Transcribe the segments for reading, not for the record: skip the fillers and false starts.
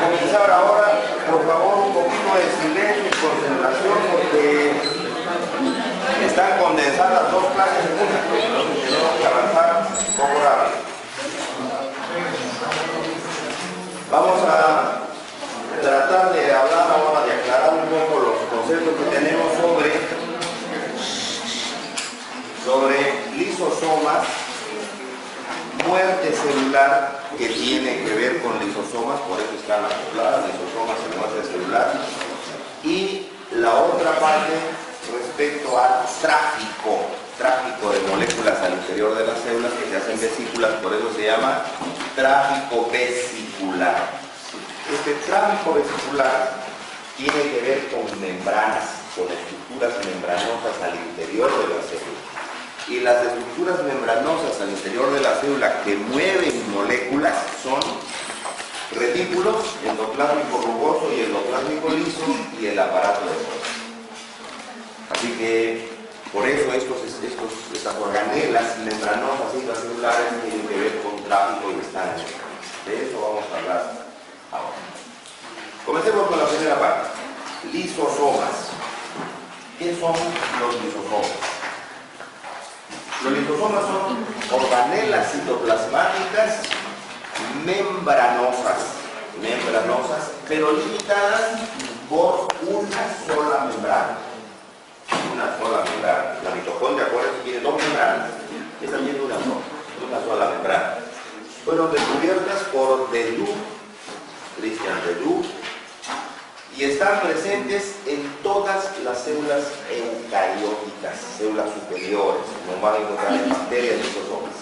Comenzar ahora, por favor, un poquito de silencio y concentración porque están condensadas dos clases en una. Tenemos que avanzar un poco rápido. Vamos a tratar de hablar ahora, de aclarar un poco los conceptos que tenemos sobre lisosomas, muerte celular, que tiene que ver con lisosomas, por eso están acopladas, lisosomas y muerte celular, y la otra parte respecto al tráfico de moléculas al interior de las células que se hacen vesículas, por eso se llama tráfico vesicular. Este tráfico vesicular tiene que ver con membranas, con estructuras membranosas al interior de la célula. Y las estructuras membranosas al interior de la célula que mueven moléculas son retículos, endoplásmico rugoso y endoplásmico liso y el aparato de Golgi. Así que por eso estas organelas membranosas intracelulares tienen que ver con tráfico y están. De eso vamos a hablar ahora. Comencemos con la primera parte. Lisosomas. ¿Qué son los lisosomas? Los lisosomas son organelas citoplasmáticas membranosas, pero limitadas por una sola membrana. La mitocondria, acuérdense, tiene dos membranas. Esta tiene una sola membrana. Fueron descubiertas por Christian Deluc, y están presentes en todas las células eucarióticas, células superiores, como van a encontrar en bacterias y lisosomas,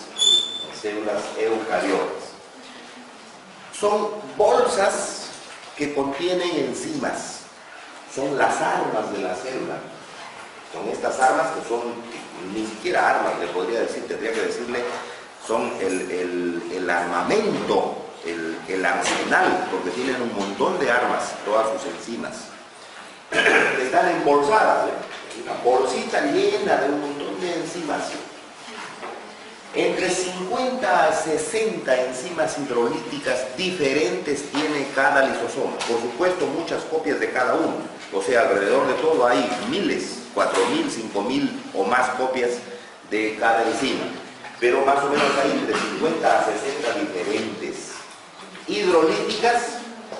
células eucariotas. Son bolsas que contienen enzimas, son las armas de la célula. Son estas armas que son, ni siquiera armas, le podría decir, tendría que decirle, son el armamento, el arsenal, porque tienen un montón de armas, todas sus enzimas, que están embolsadas, una bolsita llena de un montón de enzimas. Entre 50 a 60 enzimas hidrolíticas diferentes tiene cada lisosoma. Por supuesto, muchas copias de cada uno. O sea, alrededor de todo hay miles, 4.000, 5.000 o más copias de cada enzima. Pero más o menos hay entre 50 a 60 diferentes. Hidrolíticas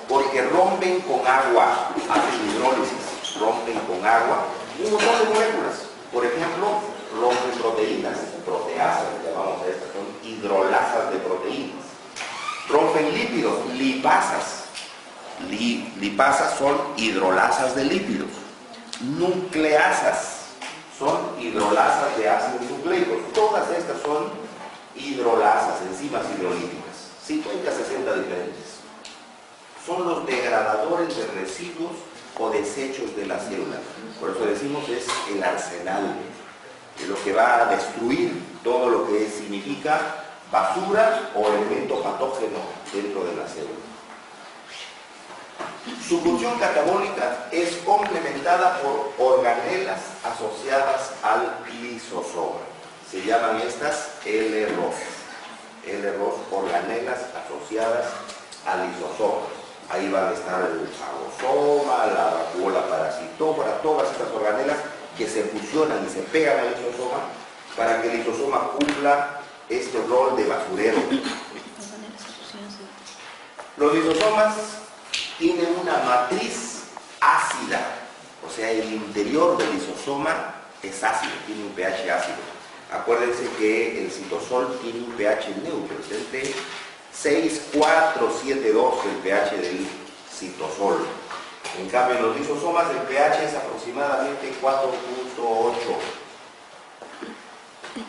porque rompen con agua, hacen hidrólisis, rompen con agua un montón de moléculas. Por ejemplo, rompen proteínas, proteasas, llamamos a estas, son hidrolasas de proteínas. Rompen lípidos, lipasas. Lipasas son hidrolasas de lípidos. Nucleasas son hidrolasas de ácidos nucleicos. Todas estas son hidrolasas, enzimas hidrolíticas. 50 a 60 diferentes. Son los degradadores de residuos o desechos de la célula. Por eso decimos es el arsenal, de lo que va a destruir todo lo que significa basura o elemento patógeno dentro de la célula. Su función catabólica es complementada por organelas asociadas al lisosoma. Se llaman estas L-ROS. L-ROS, organelas asociadas al lisosoma. Ahí van a estar el fagosoma, la vacuola parasitófora, todas estas organelas que se fusionan y se pegan al lisosoma para que el lisosoma cumpla este rol de basurero. Los lisosomas tienen una matriz ácida, o sea, el interior del lisosoma es ácido, tiene un pH ácido. Acuérdense que el citosol tiene un pH neutro, es entre 6,4,7,2 el pH del citosol. En cambio, en los lisosomas el pH es aproximadamente 4,8.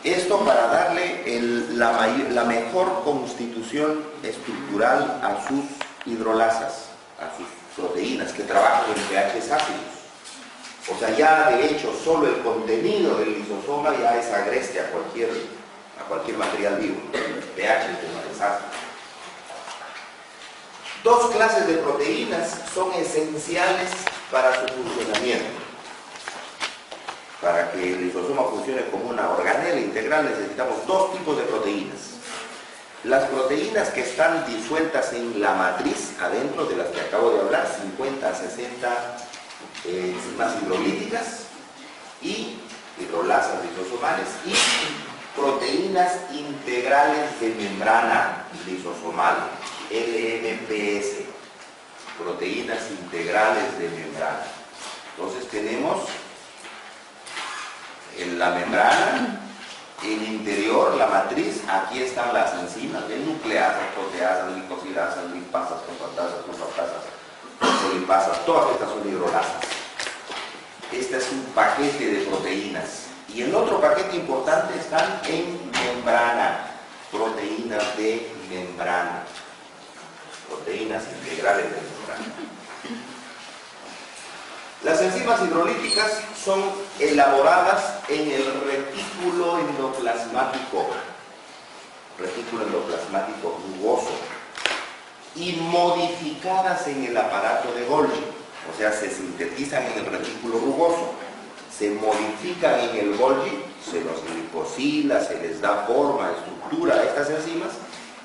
Esto para darle la mejor constitución estructural a sus hidrolasas, a sus proteínas que trabajan en pHs ácidos. O sea, ya de hecho solo el contenido del lisosoma ya es agreste a cualquier material vivo. El pH es ácido. Dos clases de proteínas son esenciales para su funcionamiento. Para que el lisosoma funcione como una organela integral necesitamos dos tipos de proteínas. Las proteínas que están disueltas en la matriz, adentro de las que acabo de hablar, 50 a 60 enzimas hidrolíticas y hidrolasas lisosomales y proteínas integrales de membrana lisosomal, LMPS, proteínas integrales de membrana. Entonces tenemos en la membrana, el interior, la matriz, aquí están las enzimas, nucleasas, proteasas, glicosidasas, lipasas, fosfatasas, fosfolipasas, todas estas son hidrolasas. Este es un paquete de proteínas. Y el otro paquete importante están en membrana, proteínas de membrana, proteínas integrales de membrana. Las enzimas hidrolíticas son elaboradas en el retículo endoplasmático rugoso y modificadas en el aparato de Golgi. O sea, se sintetizan en el retículo rugoso, se modifican en el Golgi, se los glicosila, se les da forma, estructura a estas enzimas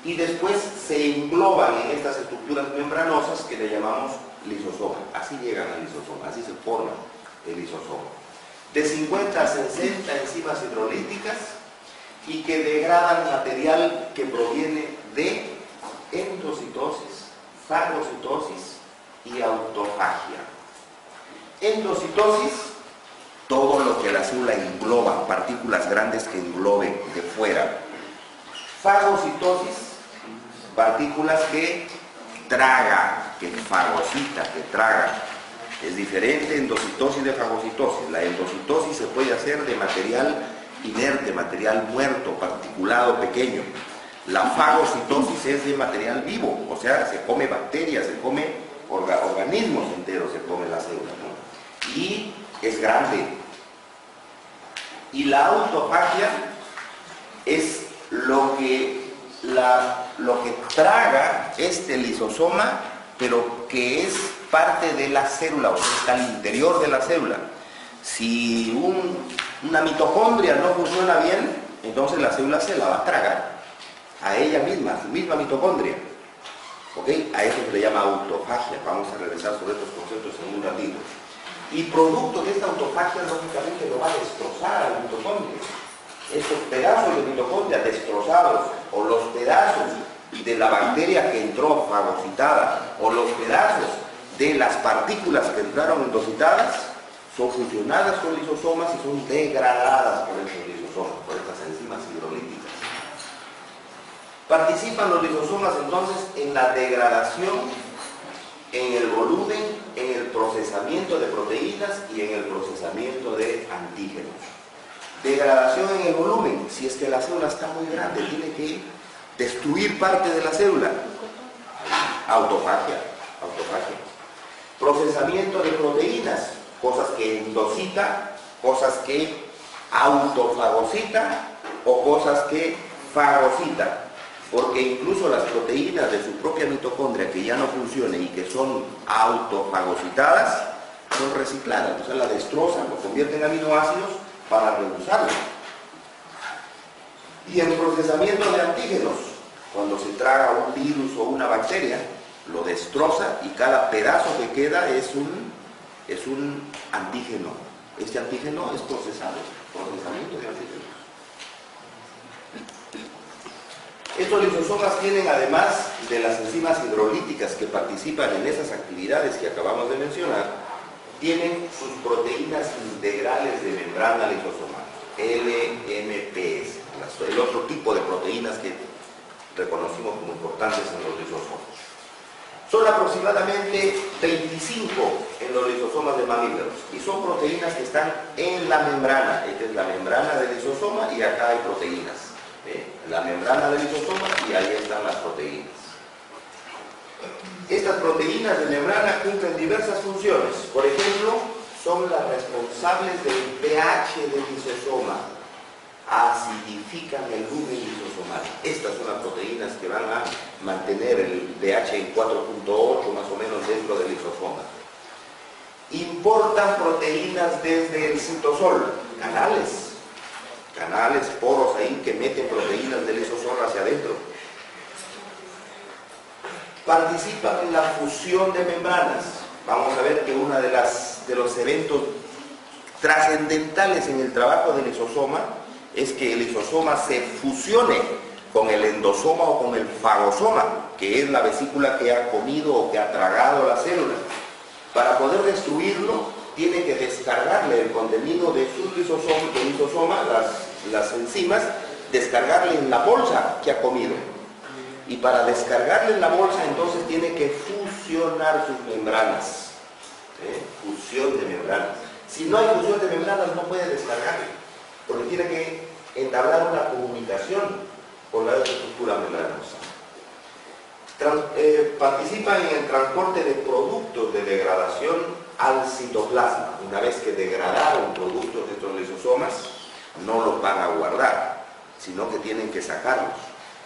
y después se engloban en estas estructuras membranosas que le llamamos lisosoma. Así llegan al lisosoma, así se forma el lisosoma. De 50 a 60 enzimas hidrolíticas y que degradan material que proviene de endocitosis, fagocitosis y autofagia. Endocitosis, todo lo que la célula engloba, partículas grandes que engloben de fuera. Fagocitosis, partículas que traga, que fagocita, que traga. Es diferente endocitosis de fagocitosis. La endocitosis se puede hacer de material inerte, material muerto, particulado, pequeño. La fagocitosis es de material vivo, o sea, se come bacterias, se come organismos enteros, se come la célula, ¿no? Y es grande. Y la autofagia es lo que traga este lisosoma, pero que es parte de la célula, o sea, está al interior de la célula. Si una mitocondria no funciona bien, entonces la célula se la va a tragar a ella misma, a su misma mitocondria. ¿Ok? A eso se le llama autofagia. Vamos a regresar sobre estos conceptos en un ratito. Y producto de esta autofagia, lógicamente, lo va a destrozar a la mitocondria. Estos pedazos de mitocondria destrozados, o los pedazos de la bacteria que entró fagocitada, o los pedazos de las partículas que entraron endocitadas, son fusionadas con lisosomas y son degradadas por esos lisosomas, por estas enzimas hidrolíticas. Participan los lisosomas entonces en la degradación, en el volumen, en el procesamiento de proteínas y en el procesamiento de antígenos. Degradación en el volumen, si es que la célula está muy grande, tiene que destruir parte de la célula. Autofagia. Procesamiento de proteínas, cosas que endocita, cosas que autofagocita o cosas que fagocita. Porque incluso las proteínas de su propia mitocondria que ya no funcionan y que son autofagocitadas, son recicladas, o sea, la destrozan, lo convierten en aminoácidos para reusarlo. Y en procesamiento de antígenos, cuando se traga un virus o una bacteria, lo destroza y cada pedazo que queda es un antígeno. Este antígeno es procesado, procesamiento de antígenos. Estos lisosomas tienen, además de las enzimas hidrolíticas que participan en esas actividades que acabamos de mencionar, tienen sus proteínas integrales de membrana lisosomal, LMPS, el otro tipo de proteínas que reconocimos como importantes en los lisosomas. Son aproximadamente 25 en los lisosomas de mamíferos y son proteínas que están en la membrana. Esta es la membrana del lisosoma y acá hay proteínas. La membrana del lisosoma y ahí están las proteínas. Estas proteínas de membrana cumplen diversas funciones. Por ejemplo, son las responsables del pH del lisosoma. Acidifican el lumen lisosomal. Estas son las proteínas que van a mantener el pH en 4.8 más o menos dentro del lisosoma. Importan proteínas desde el citosol, canales, poros ahí que meten proteínas del lisosoma hacia adentro. participan en la fusión de membranas. Vamos a ver que uno de los eventos trascendentales en el trabajo del lisosoma es que el lisosoma se fusione con el endosoma o con el fagosoma, que es la vesícula que ha comido o que ha tragado la célula. Para poder destruirlo, tiene que descargarle el contenido de su lisosoma, las enzimas, descargarle en la bolsa que ha comido. Y para descargarle en la bolsa, entonces tiene que fusionar sus membranas. Fusión de membranas. Si no hay fusión de membranas, no puede descargarle, porque tiene que entablar una comunicación con la estructura membranosa. Participa en el transporte de productos de degradación al citoplasma. Una vez que degradaron productos de estos lisosomas, no los van a guardar, sino que tienen que sacarlos.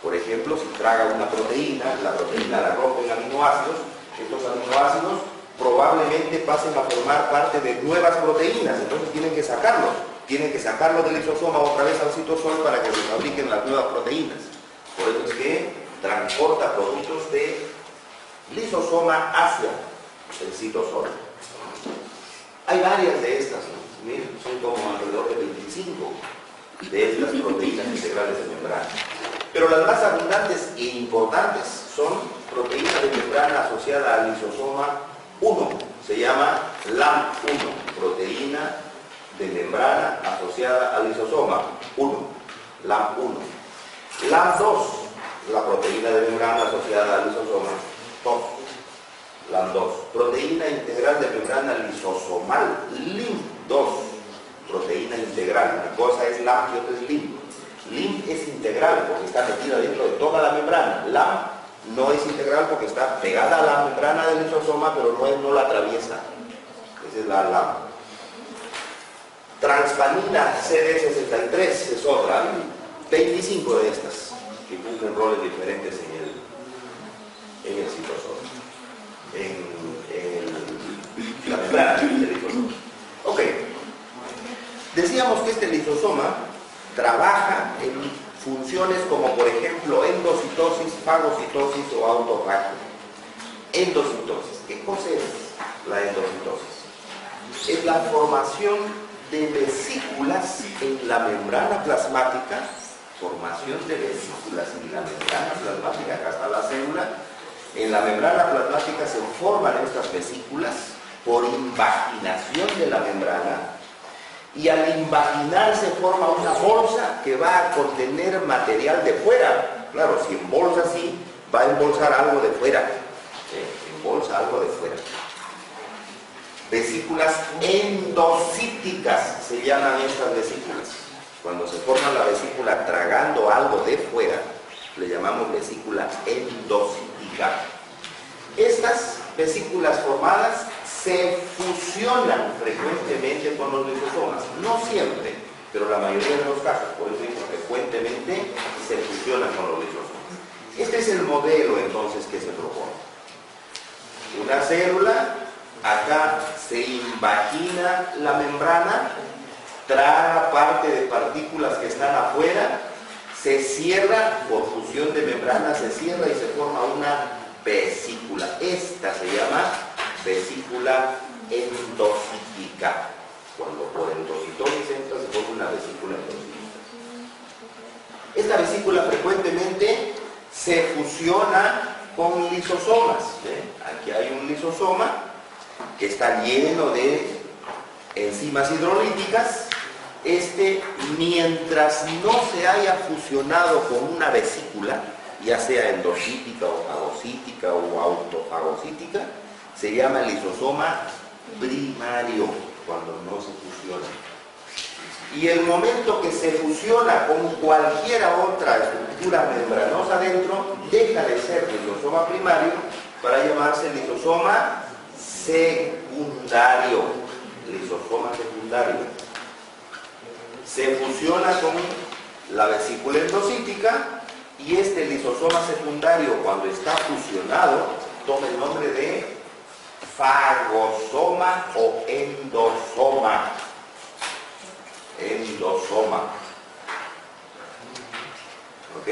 Por ejemplo, si traga una proteína, la proteína la rompen aminoácidos, estos aminoácidos probablemente pasen a formar parte de nuevas proteínas, entonces tienen que sacarlo del lisosoma otra vez al citosol para que se fabriquen las nuevas proteínas. Por eso es que transporta productos de lisosoma hacia el citosol. Hay varias de estas, ¿no? Miren, son como alrededor de 25 de estas proteínas integrales de membrana. Pero las más abundantes e importantes son proteínas de membrana asociada al lisosoma 1, se llama LAMP1, proteína de membrana asociada al lisosoma 1, LAMP1. LAMP2, la proteína de membrana asociada al lisosoma 2, LAMP2. Proteína integral de membrana lisosomal, LIMP2, proteína integral. Una cosa es LAMP y otra es LIMP. LIMP es integral porque está metida dentro de toda la membrana. LAMP no es integral porque está pegada a la membrana del lisosoma, pero no la atraviesa. Esa es la LAMP. Transpanina CD63 es otra. 25 de estas que cumplen roles diferentes en el citosol, en la membrana del lisosoma. Ok. Decíamos que este lisosoma trabaja en funciones como, por ejemplo, endocitosis, fagocitosis o autofagia. Endocitosis. ¿Qué cosa es la endocitosis? Es la formación de vesículas en la membrana plasmática, formación de vesículas en la membrana plasmática, acá está la célula. En la membrana plasmática se forman estas vesículas por invaginación de la membrana. Y al invaginar se forma una bolsa que va a contener material de fuera. Claro, si embolsa así, va a embolsar algo de fuera. Embolsa algo de fuera. Vesículas endocíticas se llaman estas vesículas. Cuando se forma la vesícula tragando algo de fuera, le llamamos vesícula endocítica. Estas vesículas formadas se fusionan frecuentemente con los lisosomas. No siempre, pero la mayoría de los casos, por eso digo, frecuentemente se fusionan con los lisosomas. Este es el modelo entonces que se propone. Una célula, acá se invagina la membrana, traga parte de partículas que están afuera, se cierra, por fusión de membrana se cierra y se forma una vesícula. Esta se llama vesícula endocítica. Cuando por endocitosis entra, se forma una vesícula endocítica. Esta vesícula frecuentemente se fusiona con lisosomas. Aquí hay un lisosoma que está lleno de enzimas hidrolíticas. Mientras no se haya fusionado con una vesícula, ya sea endocítica o fagocítica o autofagocítica, se llama lisosoma primario, cuando no se fusiona. Y el momento que se fusiona con cualquier otra estructura membranosa dentro, deja de ser lisosoma primario para llamarse lisosoma secundario. Lisosoma secundario. Se fusiona con la vesícula endocítica y este lisosoma secundario, cuando está fusionado, toma el nombre de fagosoma o endosoma. Endosoma. ¿Ok?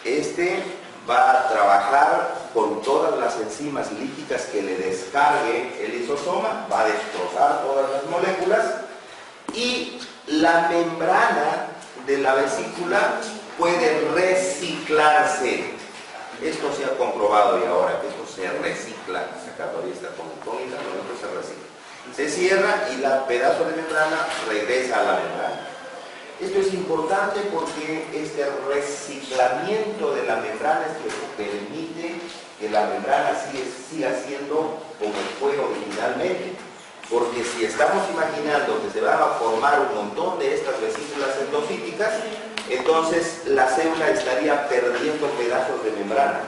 Este va a trabajar con todas las enzimas líticas que le descargue el lisosoma, va a destrozar todas las moléculas y la membrana de la vesícula puede reciclarse. Esto se ha comprobado y ahora que esto se recicla, acá todavía está con incógnita, pero esto se recicla. Se cierra y el pedazo de membrana regresa a la membrana. Esto es importante porque este reciclamiento de la membrana es que permite que la membrana siga siendo como fue originalmente. Porque si estamos imaginando que se van a formar un montón de estas vesículas endocíticas, entonces la célula estaría perdiendo pedazos de membrana.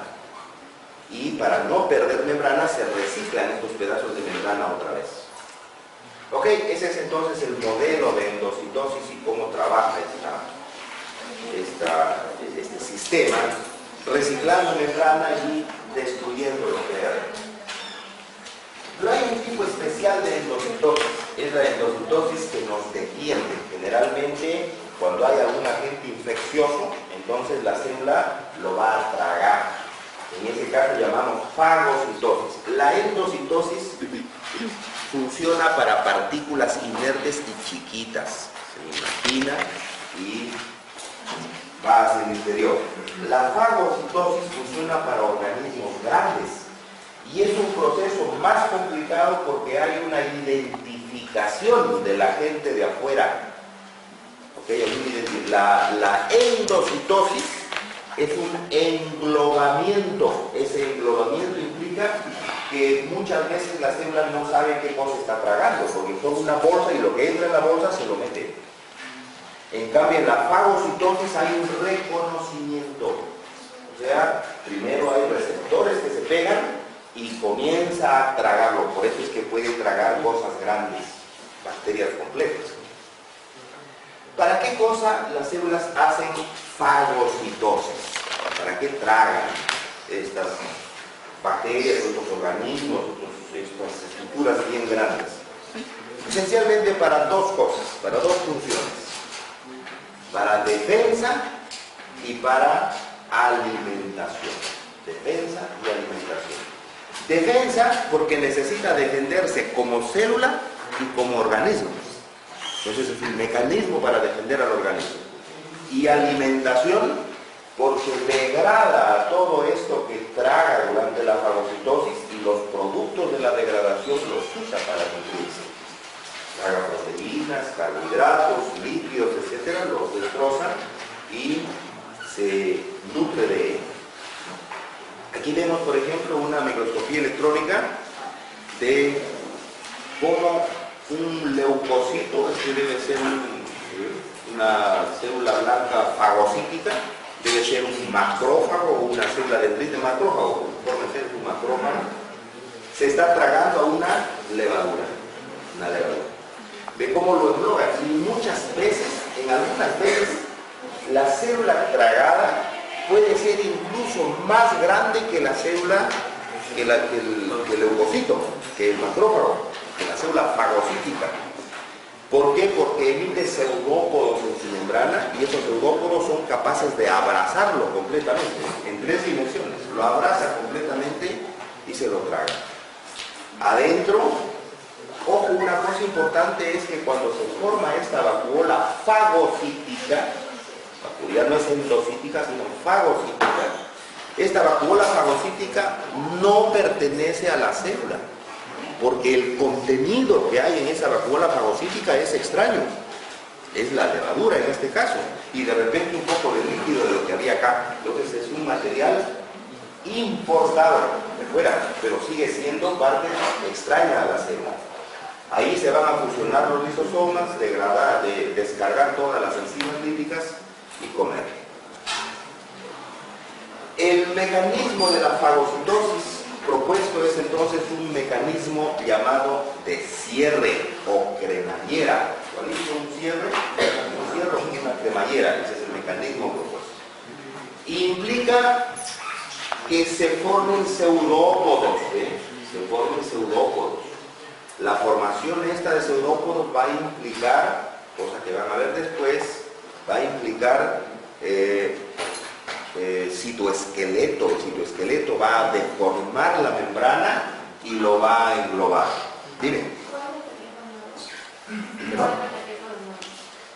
Y para no perder membrana se reciclan estos pedazos de membrana otra vez. Ok, ese es entonces el modelo de endocitosis y cómo trabaja este sistema, reciclando membrana y destruyendo lo que hay adentro. Pero hay un tipo especial de endocitosis, es la endocitosis que nos defiende. Generalmente, cuando hay algún agente infeccioso, entonces la célula lo va a tragar. En ese caso llamamos fagocitosis. La endocitosis funciona para partículas inertes y chiquitas, se imagina, y va hacia el interior. La fagocitosis funciona para organismos grandes y es un proceso más complicado porque hay una identificación del agente de afuera. La endocitosis es un englobamiento. Ese englobamiento implica que muchas veces la célula no sabe qué cosa está tragando, porque son una bolsa y lo que entra en la bolsa se lo mete. En cambio, en la fagocitosis hay un reconocimiento. O sea, primero hay receptores que se pegan y comienza a tragarlo. Por eso es que puede tragar cosas grandes, bacterias complejas. ¿Para qué cosa las células hacen fagocitosis? ¿Para qué tragan estas bacterias, otros organismos, estas estructuras bien grandes? Esencialmente para dos cosas, para dos funciones. Para defensa y para alimentación. Defensa y alimentación. Defensa porque necesita defenderse como célula y como organismo. Entonces es un mecanismo para defender al organismo. Y alimentación porque degrada a todo esto que traga durante la fagocitosis y los productos de la degradación los usa para nutrirse. Traga proteínas, carbohidratos, líquidos, etcétera, los destroza y se nutre de ellos. Aquí vemos, por ejemplo, una microscopía electrónica de cómo un leucocito, este debe ser una célula blanca fagocítica, debe ser un macrófago o una célula dendrita macrófago, conforme ser un macrófago, se está tragando a una levadura. Ve cómo lo engloba y muchas veces, en algunas veces, la célula tragada puede ser incluso más grande que la célula, que el leucocito, que el macrófago, que la célula fagocítica. ¿Por qué? Porque emite pseudópodos en su membrana y esos pseudópodos son capaces de abrazarlo completamente, en 3 dimensiones. Lo abraza completamente y se lo traga. Adentro, ojo, una cosa importante es que cuando se forma esta vacuola fagocítica, ya no es endocítica, sino fagocítica, esta vacuola fagocítica no pertenece a la célula, porque el contenido que hay en esa vacuola fagocítica es extraño, es la levadura en este caso, y de repente un poco de líquido de lo que había acá. Entonces es un material importado de fuera, pero sigue siendo parte extraña a la célula. Ahí se van a fusionar los lisosomas, descargar todas las enzimas líticas y comer. El mecanismo de la fagocitosis propuesto es entonces un mecanismo llamado de cierre o cremallera. ¿Cuál es un cierre? Un cierre o una cremallera, ese es el mecanismo propuesto. Implica que se formen pseudópodos, se formen pseudópodos. La formación esta de pseudópodos va a implicar, cosa que van a ver después, va a implicar citoesqueleto. El citoesqueleto va a deformar la membrana y lo va a englobar. Dime.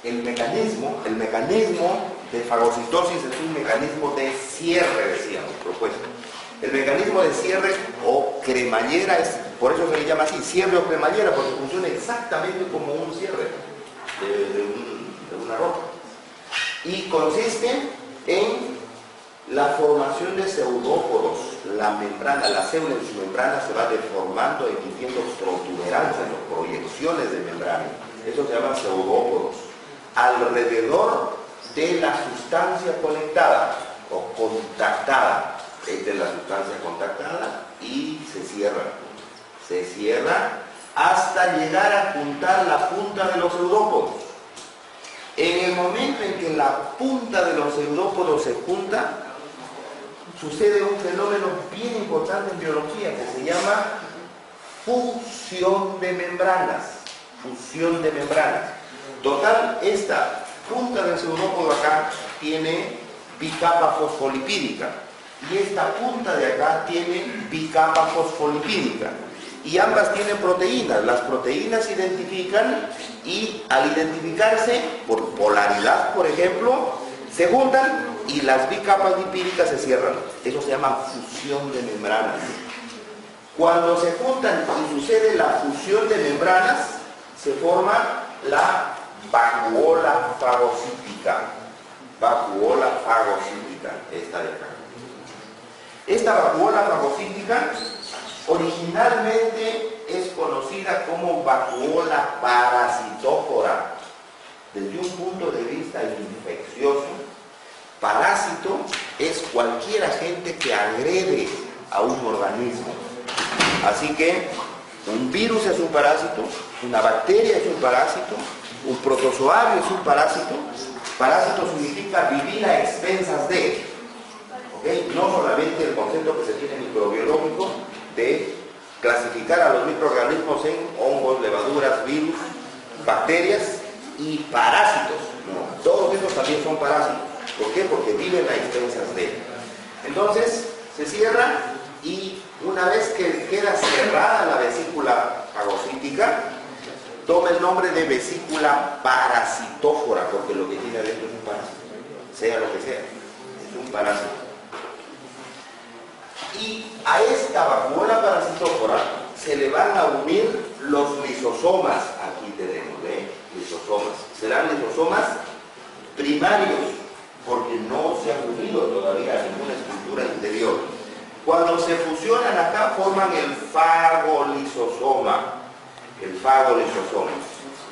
El mecanismo de fagocitosis es un mecanismo de cierre, decíamos, propuesto. El mecanismo de cierre o cremallera, por eso se le llama así, cierre o cremallera, porque funciona exactamente como un cierre de una ropa. Y consiste en la formación de pseudópodos. La membrana, la célula en su membrana se va deformando, emitiendo protuberancias o proyecciones de membrana. Eso se llama pseudópodos. Alrededor de la sustancia conectada o contactada. Esta es la sustancia contactada y se cierra. Se cierra hasta llegar a juntar la punta de los pseudópodos. En el momento en que la punta de los pseudópodos se junta, sucede un fenómeno bien importante en biología que se llama fusión de membranas. Fusión de membranas. Total, esta punta del pseudópodo acá tiene bicapa fosfolipídica y esta punta de acá tiene bicapa fosfolipídica y ambas tienen proteínas. Las proteínas se identifican y al identificarse por polaridad, por ejemplo, se juntan y las bicapas lipídicas se cierran. Eso se llama fusión de membranas. Cuando se juntan y sucede la fusión de membranas, se forma la vacuola fagocítica. Vacuola fagocítica, esta de acá. Esta vacuola fagocítica originalmente es conocida como vacuola parasitófora. Desde un punto de vista infeccioso, parásito es cualquier agente que agrede a un organismo. Así que un virus es un parásito, una bacteria es un parásito, un protozoario es un parásito. Parásito significa vivir a expensas de, ¿okay? No solamente el concepto que se tiene microbiológico de clasificar a los microorganismos en hongos, levaduras, virus, bacterias y parásitos. No, todos estos también son parásitos. ¿Por qué? Porque viven a expensas de. Entonces, se cierra y una vez que queda cerrada la vesícula fagocítica, toma el nombre de vesícula parasitófora, porque lo que tiene adentro es un parásito, sea lo que sea, es un parásito. Y a esta vacuola parasitófora se le van a unir los lisosomas. Aquí tenemos, lisosomas. Serán lisosomas primarios, porque no se han unido todavía a ninguna estructura interior. Cuando se fusionan acá forman el fagolisosoma. El fagolisosoma.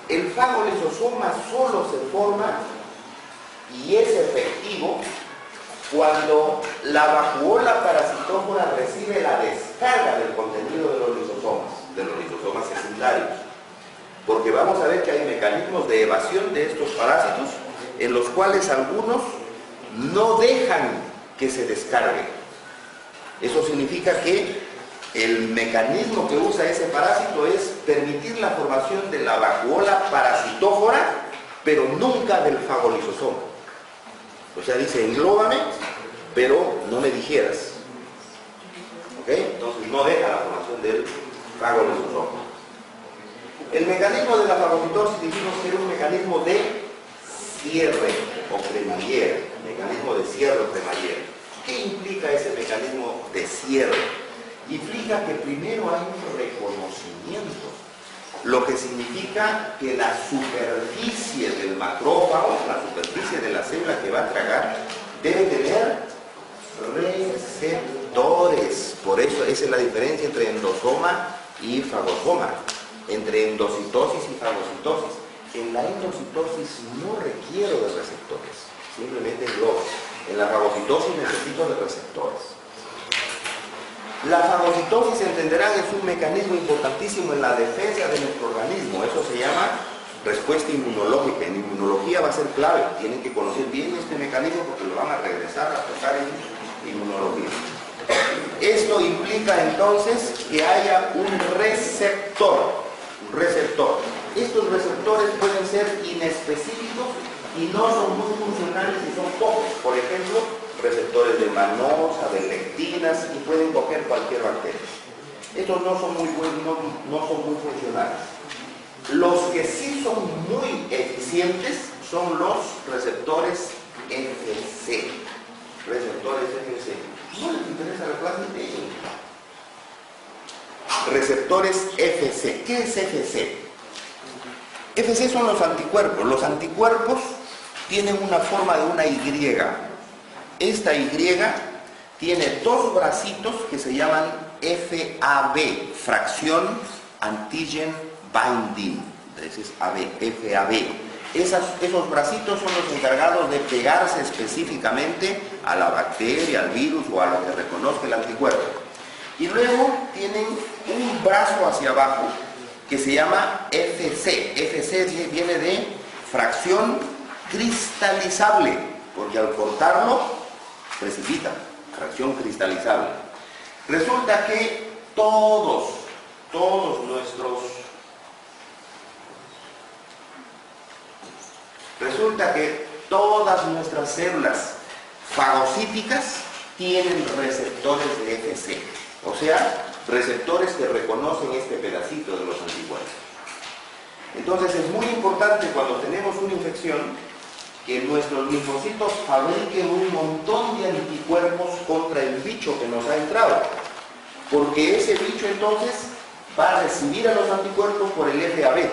El fagolisosoma solo se forma y es efectivo cuando la vacuola parasitófora recibe la descarga del contenido de los lisosomas secundarios. Porque vamos a ver que hay mecanismos de evasión de estos parásitos en los cuales algunos no dejan que se descargue. Eso significa que el mecanismo que usa ese parásito es permitir la formación de la vacuola parasitófora, pero nunca del fagolisosoma. O sea, dice, englóbame, pero no me digieras. ¿Ok? Entonces no deja la formación del fagolisosoma. El mecanismo de la fagocitosis dijimos que era un mecanismo de cierre o cremallera. Mecanismo de cierre o cremallera. ¿Qué implica ese mecanismo de cierre? Implica que primero hay un reconocimiento, lo que significa que la superficie del macrófago, la superficie de la célula que va a tragar, debe tener receptores. Por eso esa es la diferencia entre endosoma y fagosoma, entre endocitosis y fagocitosis. En la endocitosis no requiero de receptores, simplemente englobo. En la fagocitosis necesito de receptores. La fagocitosis, entenderán, es un mecanismo importantísimo en la defensa de nuestro organismo. Eso se llama respuesta inmunológica. En inmunología va a ser clave. Tienen que conocer bien este mecanismo porque lo van a regresar a tocar en inmunología. Esto implica entonces que haya un receptor. Un receptor. Estos receptores pueden ser inespecíficos y no son muy funcionales y son pocos. Por ejemplo, receptores de manosa, de lectinas, y pueden coger cualquier bacteria. Estos no son muy buenos, no son muy funcionales. Los que sí son muy eficientes son los receptores FC. Receptores FC. ¿No les interesa la clase de ellos? Receptores FC. ¿Qué es FC? FC son los anticuerpos. Los anticuerpos tienen una forma de una Y. Esta Y tiene dos bracitos que se llaman FAB, fracción antigen binding. Ese es AB, FAB. Esos bracitos son los encargados de pegarse específicamente a la bacteria, al virus o a lo que reconozca el anticuerpo. Y luego tienen un brazo hacia abajo que se llama FC. FC viene de fracción cristalizable, porque al cortarlo precipita, fracción cristalizable. Resulta que todas nuestras células fagocíticas tienen receptores de FC, o sea, receptores que reconocen este pedacito de los anticuerpos. Entonces es muy importante cuando tenemos una infección que nuestros linfocitos fabriquen un montón de anticuerpos contra el bicho que nos ha entrado, porque ese bicho entonces va a recibir a los anticuerpos por el FAB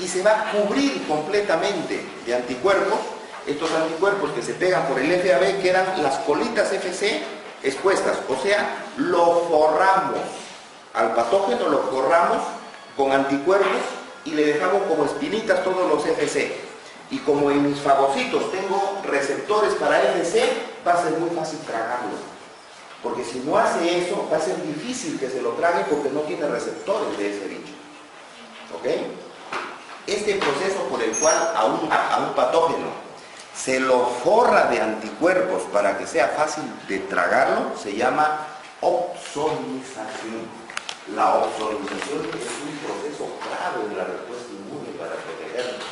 y se va a cubrir completamente de anticuerpos. Estos anticuerpos que se pegan por el FAB quedan las colitas FC expuestas, o sea, lo forramos al patógeno, lo forramos con anticuerpos y le dejamos como espinitas todos los FC. Y como en mis fagocitos tengo receptores para FC, va a ser muy fácil tragarlo. Porque si no hace eso, va a ser difícil que se lo trague porque no tiene receptores de ese bicho. ¿Ok? Este proceso por el cual a un patógeno se lo forra de anticuerpos para que sea fácil de tragarlo, se llama opsonización. La opsonización es un proceso clave en la respuesta inmune para protegerlo.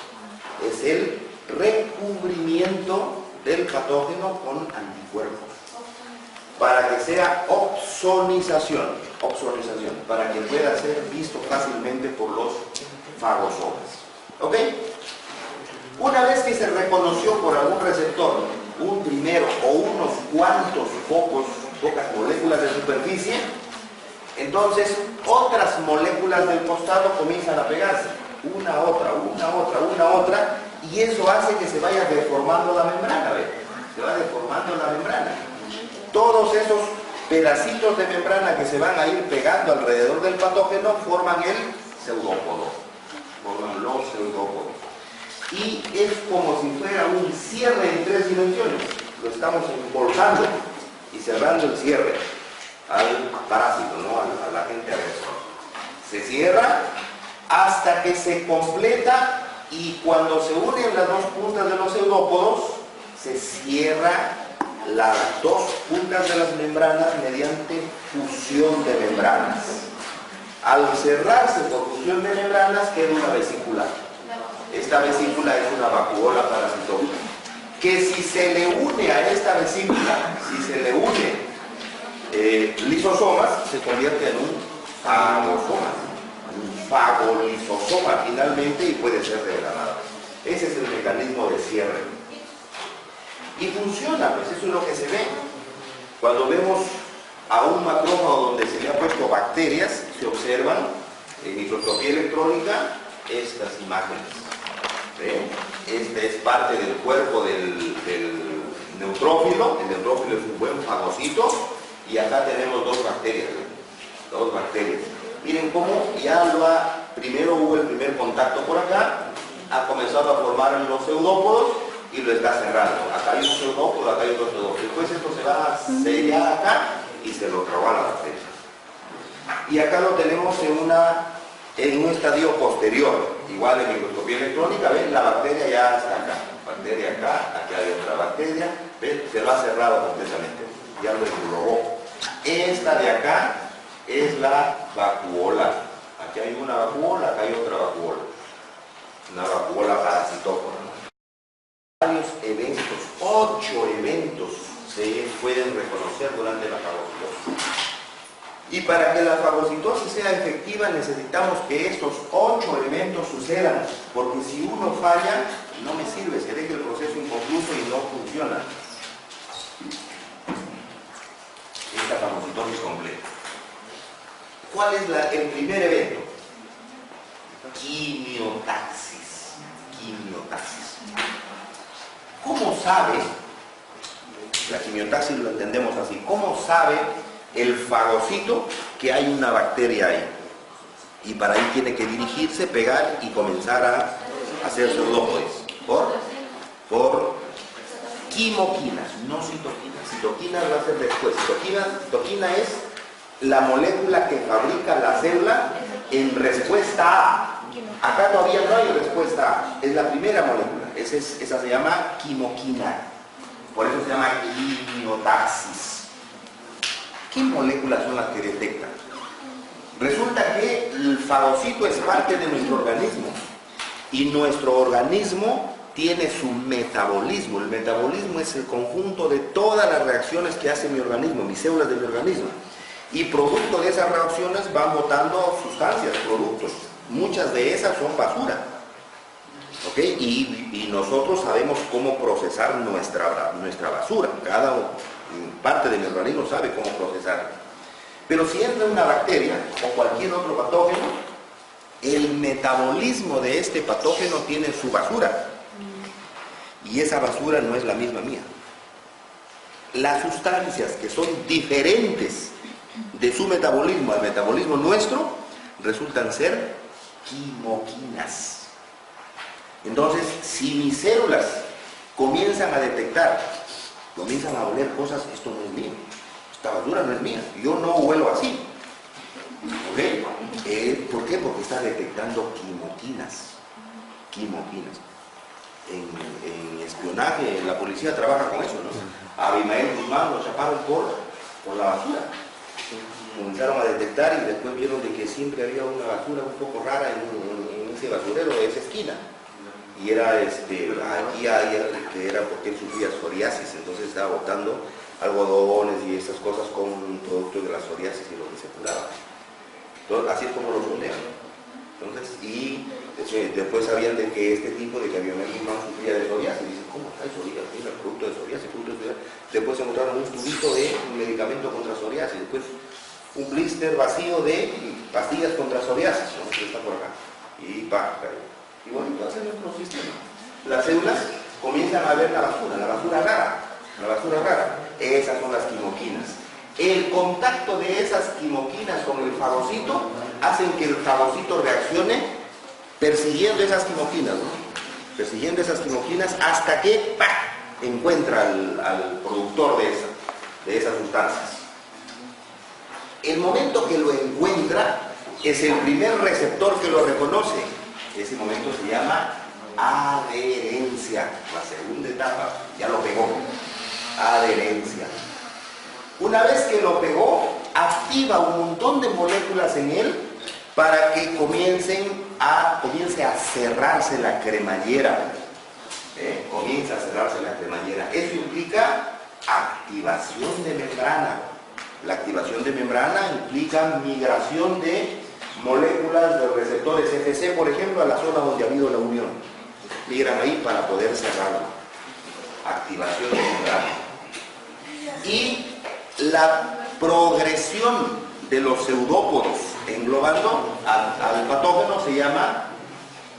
Es el recubrimiento del patógeno con anticuerpos para que sea opsonización, para que pueda ser visto fácilmente por los fagosomas. ¿Ok? Una vez que se reconoció por algún receptor un primero o unos cuantos pocas moléculas de superficie, entonces otras moléculas del costado comienzan a pegarse, una a otra, y eso hace que se vaya deformando la membrana, ¿ves? Se va deformando la membrana. Todos esos pedacitos de membrana que se van a ir pegando alrededor del patógeno forman el pseudópodo, forman los pseudópodos. Y es como si fuera un cierre en 3 dimensiones. Lo estamos embolsando y cerrando el cierre al parásito, ¿no? al agente agresor. Se cierra hasta que se completa, y cuando se unen las dos puntas de los pseudópodos, se cierra las dos puntas de las membranas mediante fusión de membranas. Al cerrarse por fusión de membranas queda una vesícula. Esta vesícula es una vacuola parasitógena, que si se le une a esta vesícula, lisosomas, se convierte en un fagosoma, un fagolisosoma finalmente, y puede ser degradado. Ese es el mecanismo de cierre. Y funciona, pues eso es lo que se ve. Cuando vemos a un macrófago donde se le ha puesto bacterias, se observan en microscopía electrónica estas imágenes. ¿Ven? Este es parte del cuerpo del neutrófilo. El neutrófilo es un buen fagocito, y acá tenemos dos bacterias. Miren cómo ya primero hubo el primer contacto por acá, ha comenzado a formar los pseudópodos y lo está cerrando. Acá hay un pseudópodo, acá hay otro pseudópodo. Después esto se va a sellar acá y se lo tragó a la bacteria. Y acá lo tenemos en un estadio posterior, igual en microscopía electrónica. ¿Ven? La bacteria ya está acá. Bacteria acá, aquí hay otra bacteria. ¿Ven? Se lo ha cerrado completamente. Ya lo englobó. Esta de acá es la vacuola. Aquí hay una vacuola, acá hay otra vacuola. Una vacuola parasitógena. Varios eventos, 8 eventos se pueden reconocer durante la fagocitosis. Y para que la fagocitosis sea efectiva necesitamos que estos 8 elementos sucedan, porque si uno falla, no me sirve, se deja el proceso inconcluso y no funciona esta fagocitosis completa. ¿Cuál es el primer evento? Quimiotaxis. Quimiotaxis. ¿Cómo sabe? La quimiotaxis lo entendemos así. ¿Cómo sabe el fagocito que hay una bacteria ahí? Y para ahí tiene que dirigirse, pegar y comenzar a hacer pseudópodes. Por quimoquinas, no citoquinas. Citoquinas va a ser después. Citoquina es la molécula que fabrica la célula en respuesta a. Acá todavía no hay respuesta a. Es la primera molécula. Esa se llama quimoquina. Por eso se llama quimiotaxis. ¿Qué moléculas son las que detectan? Resulta que el fagocito es parte de nuestro organismo y nuestro organismo tiene su metabolismo. El metabolismo es el conjunto de todas las reacciones que hace mi organismo, mis células de mi organismo. Y producto de esas reacciones van botando sustancias, productos. Muchas de esas son basura. ¿Ok? Y nosotros sabemos cómo procesar nuestra basura. Cada parte de mi organismo sabe cómo procesarla. Pero si entra una bacteria o cualquier otro patógeno, el metabolismo de este patógeno tiene su basura. Y esa basura no es la misma mía. Las sustancias que son diferentes de su metabolismo al metabolismo nuestro resultan ser quimoquinas. Entonces, si mis células comienzan a detectar, comienzan a oler cosas, esto no es mío, esta basura no es mía, yo no huelo así. ¿Ok? ¿Por qué? Porque está detectando quimoquinas. Quimoquinas. En espionaje, la policía trabaja con eso, ¿no? A Abimael Guzmán lo chaparon por la basura. Comenzaron a detectar y después vieron de que siempre había una basura un poco rara en ese basurero de esa esquina. Y era, aquí era porque él sufría psoriasis, entonces estaba botando algodones y esas cosas con productos de la psoriasis y lo que se curaba. Entonces, así es como lo sondean. Entonces, y después sabían de que este tipo de que Abimael Guzmán sufría de psoriasis. Dicen, ¿cómo está el psoriasis? Mira, producto de psoriasis, producto de psoriasis. Después encontraron un tubito de un medicamento contra psoriasis. Después un blister vacío de pastillas contra psoriasis, ¿no? Que está por acá. Y y bueno, entonces nuestro sistema. Las células comienzan a ver la basura rara. Esas son las quimoquinas. El contacto de esas quimoquinas con el fagocito hacen que el fagocito reaccione persiguiendo esas quimoquinas, ¿no? Persiguiendo esas quimoquinas hasta que encuentra al productor de esas sustancias. El momento que lo encuentra es el primer receptor que lo reconoce. Ese momento se llama adherencia. La segunda etapa, ya lo pegó. Adherencia. Una vez que lo pegó, activa un montón de moléculas en él para que comience a cerrarse la cremallera. Comienza a cerrarse la cremallera. Eso implica activación de membrana. La activación de membrana implica migración de moléculas de receptores Fc, por ejemplo, a la zona donde ha habido la unión. Migran ahí para poder cerrarlo. Activación de membrana. Y la progresión de los pseudópodos englobando al patógeno se llama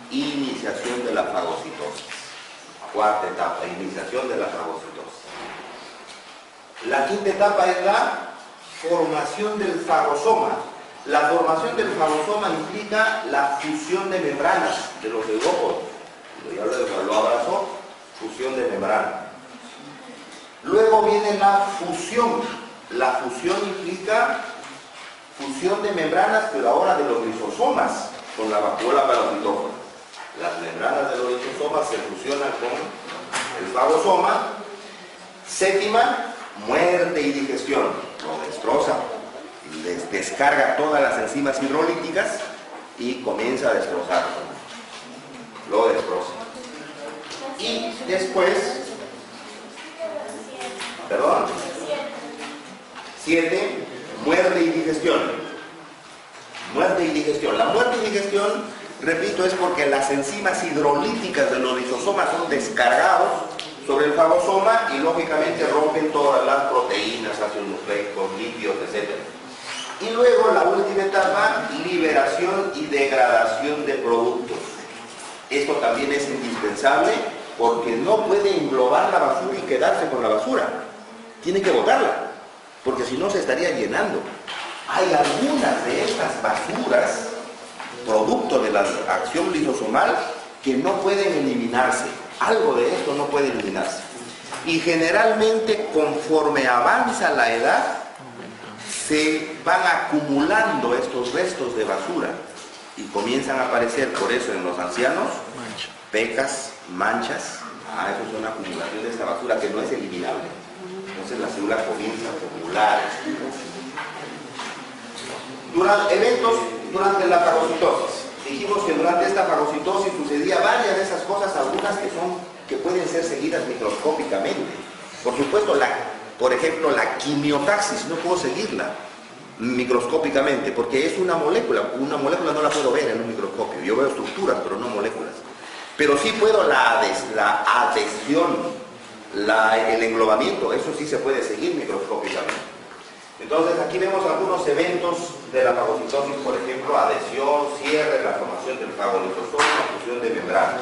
iniciación de la fagocitosis. Cuarta etapa, iniciación de la fagocitosis. La quinta etapa es la formación del fagosoma. La formación del fagosoma implica la fusión de membranas de los pseudópodos. Ya lo abrazó, fusión de membrana. Luego viene la fusión. La fusión implica fusión de membranas, pero ahora de los lisosomas, con la vacuola parasitófora. Las membranas de los lisosomas se fusionan con el fagosoma. Séptima, muerte y digestión. Lo destroza. Descarga todas las enzimas hidrolíticas y comienza a destrozarlo. Lo destroza. Y después ¿Perdón? 7. Muerte y digestión. Muerte y digestión. La muerte y digestión, repito, es porque las enzimas hidrolíticas de los lisosomas son descargados sobre el fagosoma y lógicamente rompen todas las proteínas, ácidos nucleicos, lípidos, etc. Y luego la última etapa, liberación y degradación de productos. Esto también es indispensable porque no puede englobar la basura y quedarse con la basura. Tiene que botarla, porque si no se estaría llenando. Hay algunas de estas basuras, producto de la acción lisosomal, que no pueden eliminarse. Algo de esto no puede eliminarse. Y generalmente, conforme avanza la edad, se van acumulando estos restos de basura y comienzan a aparecer, por eso en los ancianos, pecas, manchas. Eso es una acumulación de esta basura que no es eliminable. Entonces la célula comienza a acumular. Eventos durante la fagocitosis. Dijimos que durante esta fagocitosis sucedía varias de esas cosas, algunas que pueden ser seguidas microscópicamente. Por supuesto, por ejemplo, la quimiotaxis, no puedo seguirla microscópicamente porque es una molécula no la puedo ver en un microscopio. Yo veo estructuras, pero no moléculas. Pero sí puedo la adhesión, el englobamiento, eso sí se puede seguir microscópicamente. Entonces aquí vemos algunos eventos de la fagocitosis, por ejemplo, adhesión, cierre, la formación del fagolisosoma, fusión de membranas.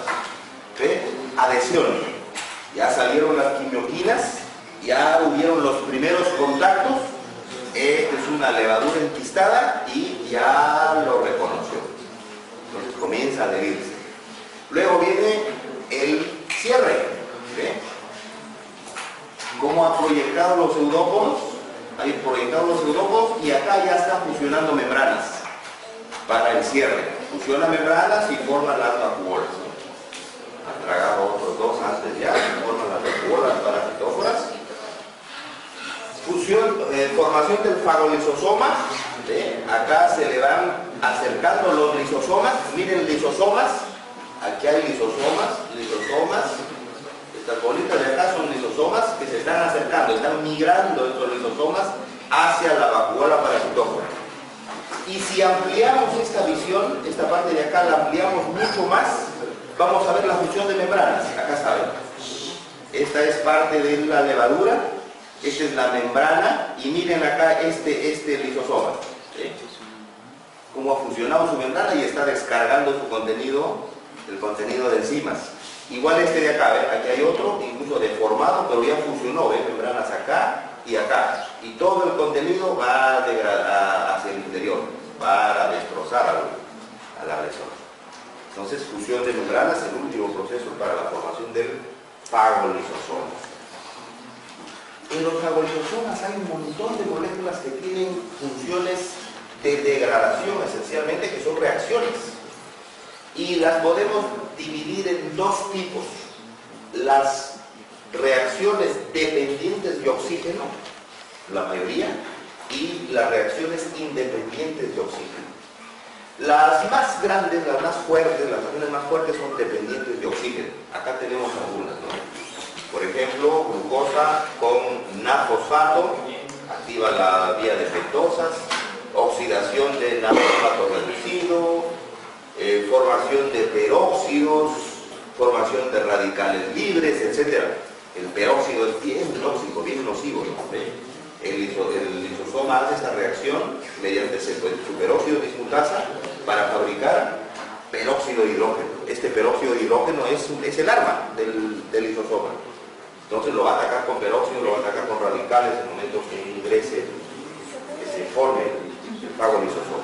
¿Ve? Adhesión. Ya salieron las quimioquinas, ya hubieron los primeros contactos. Esta es una levadura enquistada y ya lo reconoció. Entonces comienza a adherirse. Luego viene el cierre. ¿Ve? ¿Cómo ha proyectado los pseudópodos? Hay proyectados los pseudópodos y acá ya están fusionando membranas para el cierre. Fusiona membranas y forma las vacuolas. Han tragado otros dos antes ya, forman las vacuolas parasitóforas. Formación del fagolisosoma. Acá se le van acercando los lisosomas. Miren, lisosomas. Aquí hay lisosomas. Estas bolitas de acá son lisosomas que se están acercando, están migrando estos lisosomas hacia la vacuola parasitófora. Y si ampliamos esta visión, esta parte de acá la ampliamos mucho más, vamos a ver la fusión de membranas. Acá saben. Esta es parte de la levadura, esta es la membrana, y miren acá este lisosoma. ¿Sí? Cómo ha funcionado su membrana y está descargando su contenido, el contenido de enzimas. Igual este de acá, ¿ven? Aquí hay otro, incluso deformado, pero ya fusionó, ¿ven? Membranas acá y acá. Y todo el contenido va hacia el interior, para destrozar al agresor. Entonces, fusión de membranas es el último proceso para la formación del fagolisosomo. En los fagolisosomas hay un montón de moléculas que tienen funciones de degradación, esencialmente, que son reacciones. Y las podemos dividir en dos tipos: las reacciones dependientes de oxígeno, la mayoría, y las reacciones independientes de oxígeno. Las más grandes, las más fuertes, las reacciones más fuertes son dependientes de oxígeno. Acá tenemos algunas, ¿no? Por ejemplo, glucosa con nafosfato activa la vía de pentosas, oxidación de nafosfato reducido, formación de peróxidos, formación de radicales libres, etc. El peróxido es bien tóxico, bien nocivo, ¿no? El lisosoma hace esta reacción mediante su peróxido dismutasa para fabricar peróxido de hidrógeno. Este peróxido de hidrógeno es el arma del lisosoma. Entonces lo va a atacar con peróxido, lo va a atacar con radicales en el momento que ingrese, que se forme el fagolisosoma.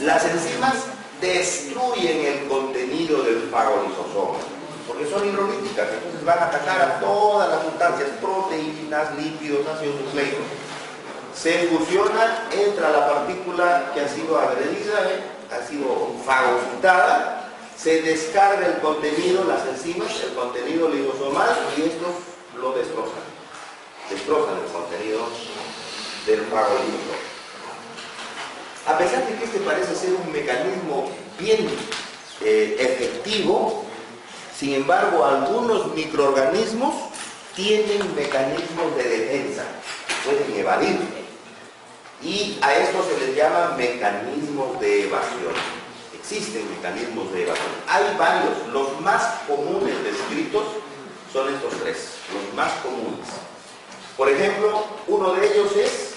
Las enzimas destruyen el contenido del fagolisosoma, porque son hidrolíticas, entonces van a atacar a todas las sustancias, proteínas, lípidos, ácidos nucleicos. Se fusiona, entra la partícula que ha sido agredida, ha sido fagocitada, se descarga el contenido, las enzimas, el contenido lisosomal, y estos lo destrozan. Destrozan el contenido del fagolisosoma. A pesar de que este parece ser un mecanismo bien efectivo, sin embargo, algunos microorganismos tienen mecanismos de defensa, pueden evadir. Y a esto se les llama mecanismos de evasión. Existen mecanismos de evasión. Hay varios. Los más comunes descritos son estos tres, los más comunes. Por ejemplo, uno de ellos es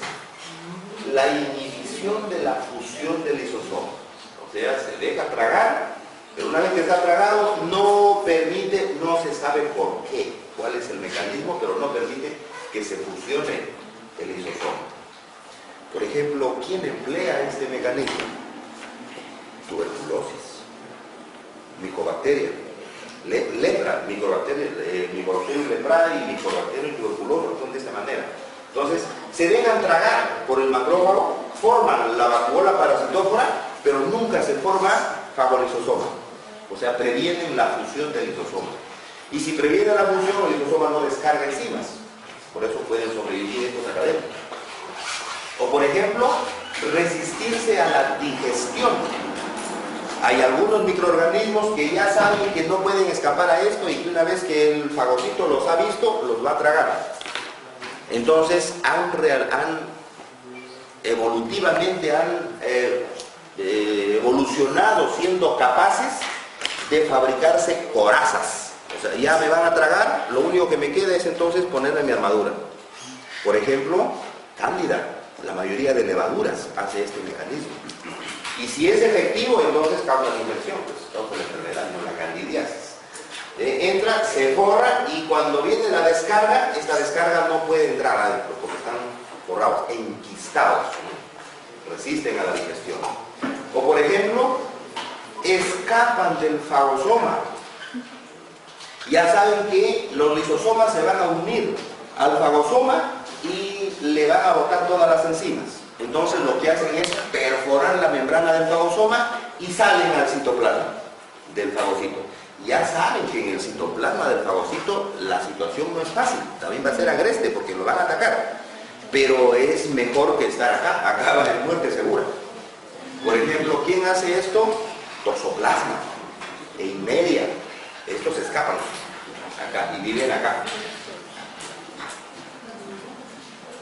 la inhibición de la fusión del lisosoma. O sea, se deja tragar, pero una vez que está tragado no permite, no se sabe por qué, cuál es el mecanismo, pero no permite que se fusione el lisosoma. Por ejemplo, ¿quién emplea este mecanismo? Tuberculosis, micobacteria, lepra, micobacterium lepra y micobacterium tuberculosis son de esta manera. Entonces, se dejan tragar por el macrófago, forman la vacuola parasitófora, pero nunca se forma fagolisosoma. O sea, previenen la fusión del lisosoma. Y si previene la fusión, el lisosoma no descarga enzimas. Por eso pueden sobrevivir estos académicos. O por ejemplo, resistirse a la digestión. Hay algunos microorganismos que ya saben que no pueden escapar a esto y que una vez que el fagocito los ha visto, los va a tragar. Entonces, evolutivamente han evolucionado siendo capaces de fabricarse corazas. O sea, ya me van a tragar, lo único que me queda es entonces ponerle mi armadura. Por ejemplo, Cándida, la mayoría de levaduras hace este mecanismo. Y si es efectivo, entonces causa la infección, pues causa la enfermedad, no la candidiasis. Entra, se forra y cuando viene la descarga, esta descarga no puede entrar adentro porque están forrados, enquistados, ¿no? Resisten a la digestión. O por ejemplo, escapan del fagosoma. Ya saben que los lisosomas se van a unir al fagosoma y le van a botar todas las enzimas. Entonces lo que hacen es perforar la membrana del fagosoma y salen al citoplasma del fagocito. Ya saben que en el citoplasma del fagocito la situación no es fácil, también va a ser agreste porque lo van a atacar, pero es mejor que estar acá, acá va a haber muerte segura. Por ejemplo, ¿quién hace esto? Toxoplasma, Eimeria, estos escapan acá y viven acá.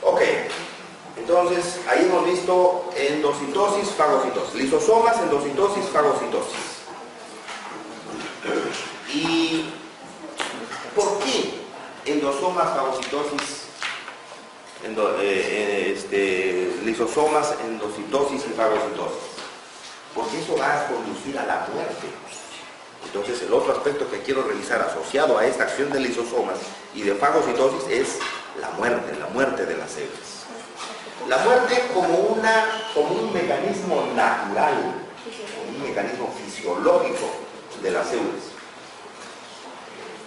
Ok, entonces ahí hemos visto endocitosis, fagocitosis, lisosomas, endocitosis, fagocitosis. ¿Y por qué endosomas, fagocitosis, lisosomas, endocitosis y fagocitosis? Porque eso va a conducir a la muerte. Entonces el otro aspecto que quiero revisar asociado a esta acción de lisosomas y de fagocitosis es la muerte de las células. La muerte como un mecanismo natural, un mecanismo fisiológico de las células.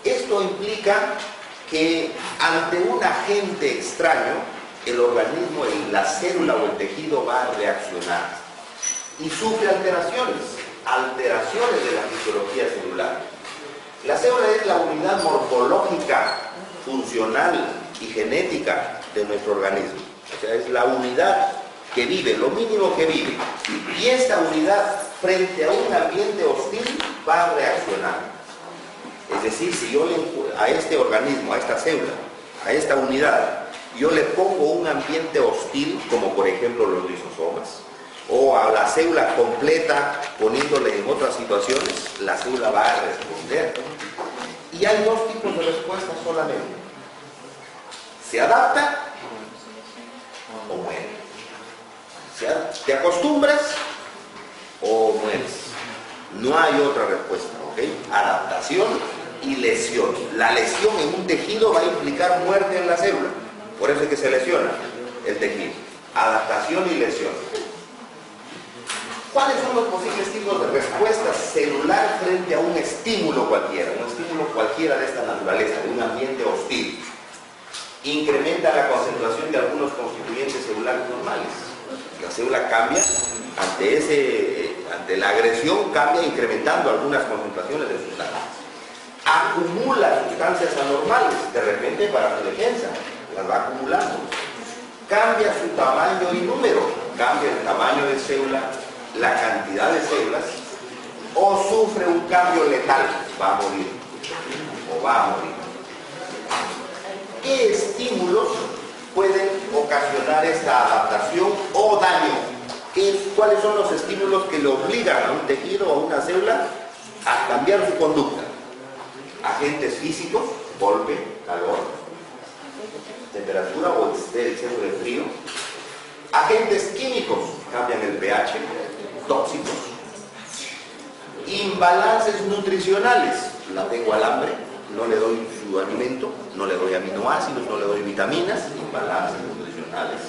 Esto implica que ante un agente extraño, el organismo, la célula o el tejido va a reaccionar y sufre alteraciones de la fisiología celular. La célula es la unidad morfológica, funcional y genética de nuestro organismo. O sea, es la unidad que vive, lo mínimo que vive. Y esta unidad, frente a un ambiente hostil, va a reaccionar. Es decir, si yo a este organismo, a esta célula, a esta unidad, yo le pongo un ambiente hostil, como por ejemplo los lisosomas, o a la célula completa poniéndole en otras situaciones, la célula va a responder. Y hay dos tipos de respuestas solamente. Se adapta o muere. Te acostumbras o mueres. No hay otra respuesta, ¿ok? Adaptación y lesión. La lesión en un tejido va a implicar muerte en la célula. Por eso es que se lesiona el tejido. Adaptación y lesión. ¿Cuáles son los posibles tipos de respuesta celular frente a un estímulo cualquiera de esta naturaleza, de un ambiente hostil? Incrementa la concentración de algunos constituyentes celulares normales. La célula cambia ante la agresión, cambia incrementando algunas concentraciones de sustancias. Acumula sustancias anormales, de repente para su defensa, las va acumulando. Cambia su tamaño y número, cambia el tamaño de célula, la cantidad de células, o sufre un cambio letal, va a morir, o va a morir. ¿qué estímulos pueden ocasionar esta adaptación o daño? ¿Cuáles son los estímulos que le obligan a un tejido o a una célula a cambiar su conducta? Agentes físicos, golpe, calor, temperatura o exceso de frío. Agentes químicos, cambian el pH, tóxicos. Imbalances nutricionales, la tengo al hambre, no le doy su alimento, no le doy aminoácidos, no le doy vitaminas, imbalances nutricionales.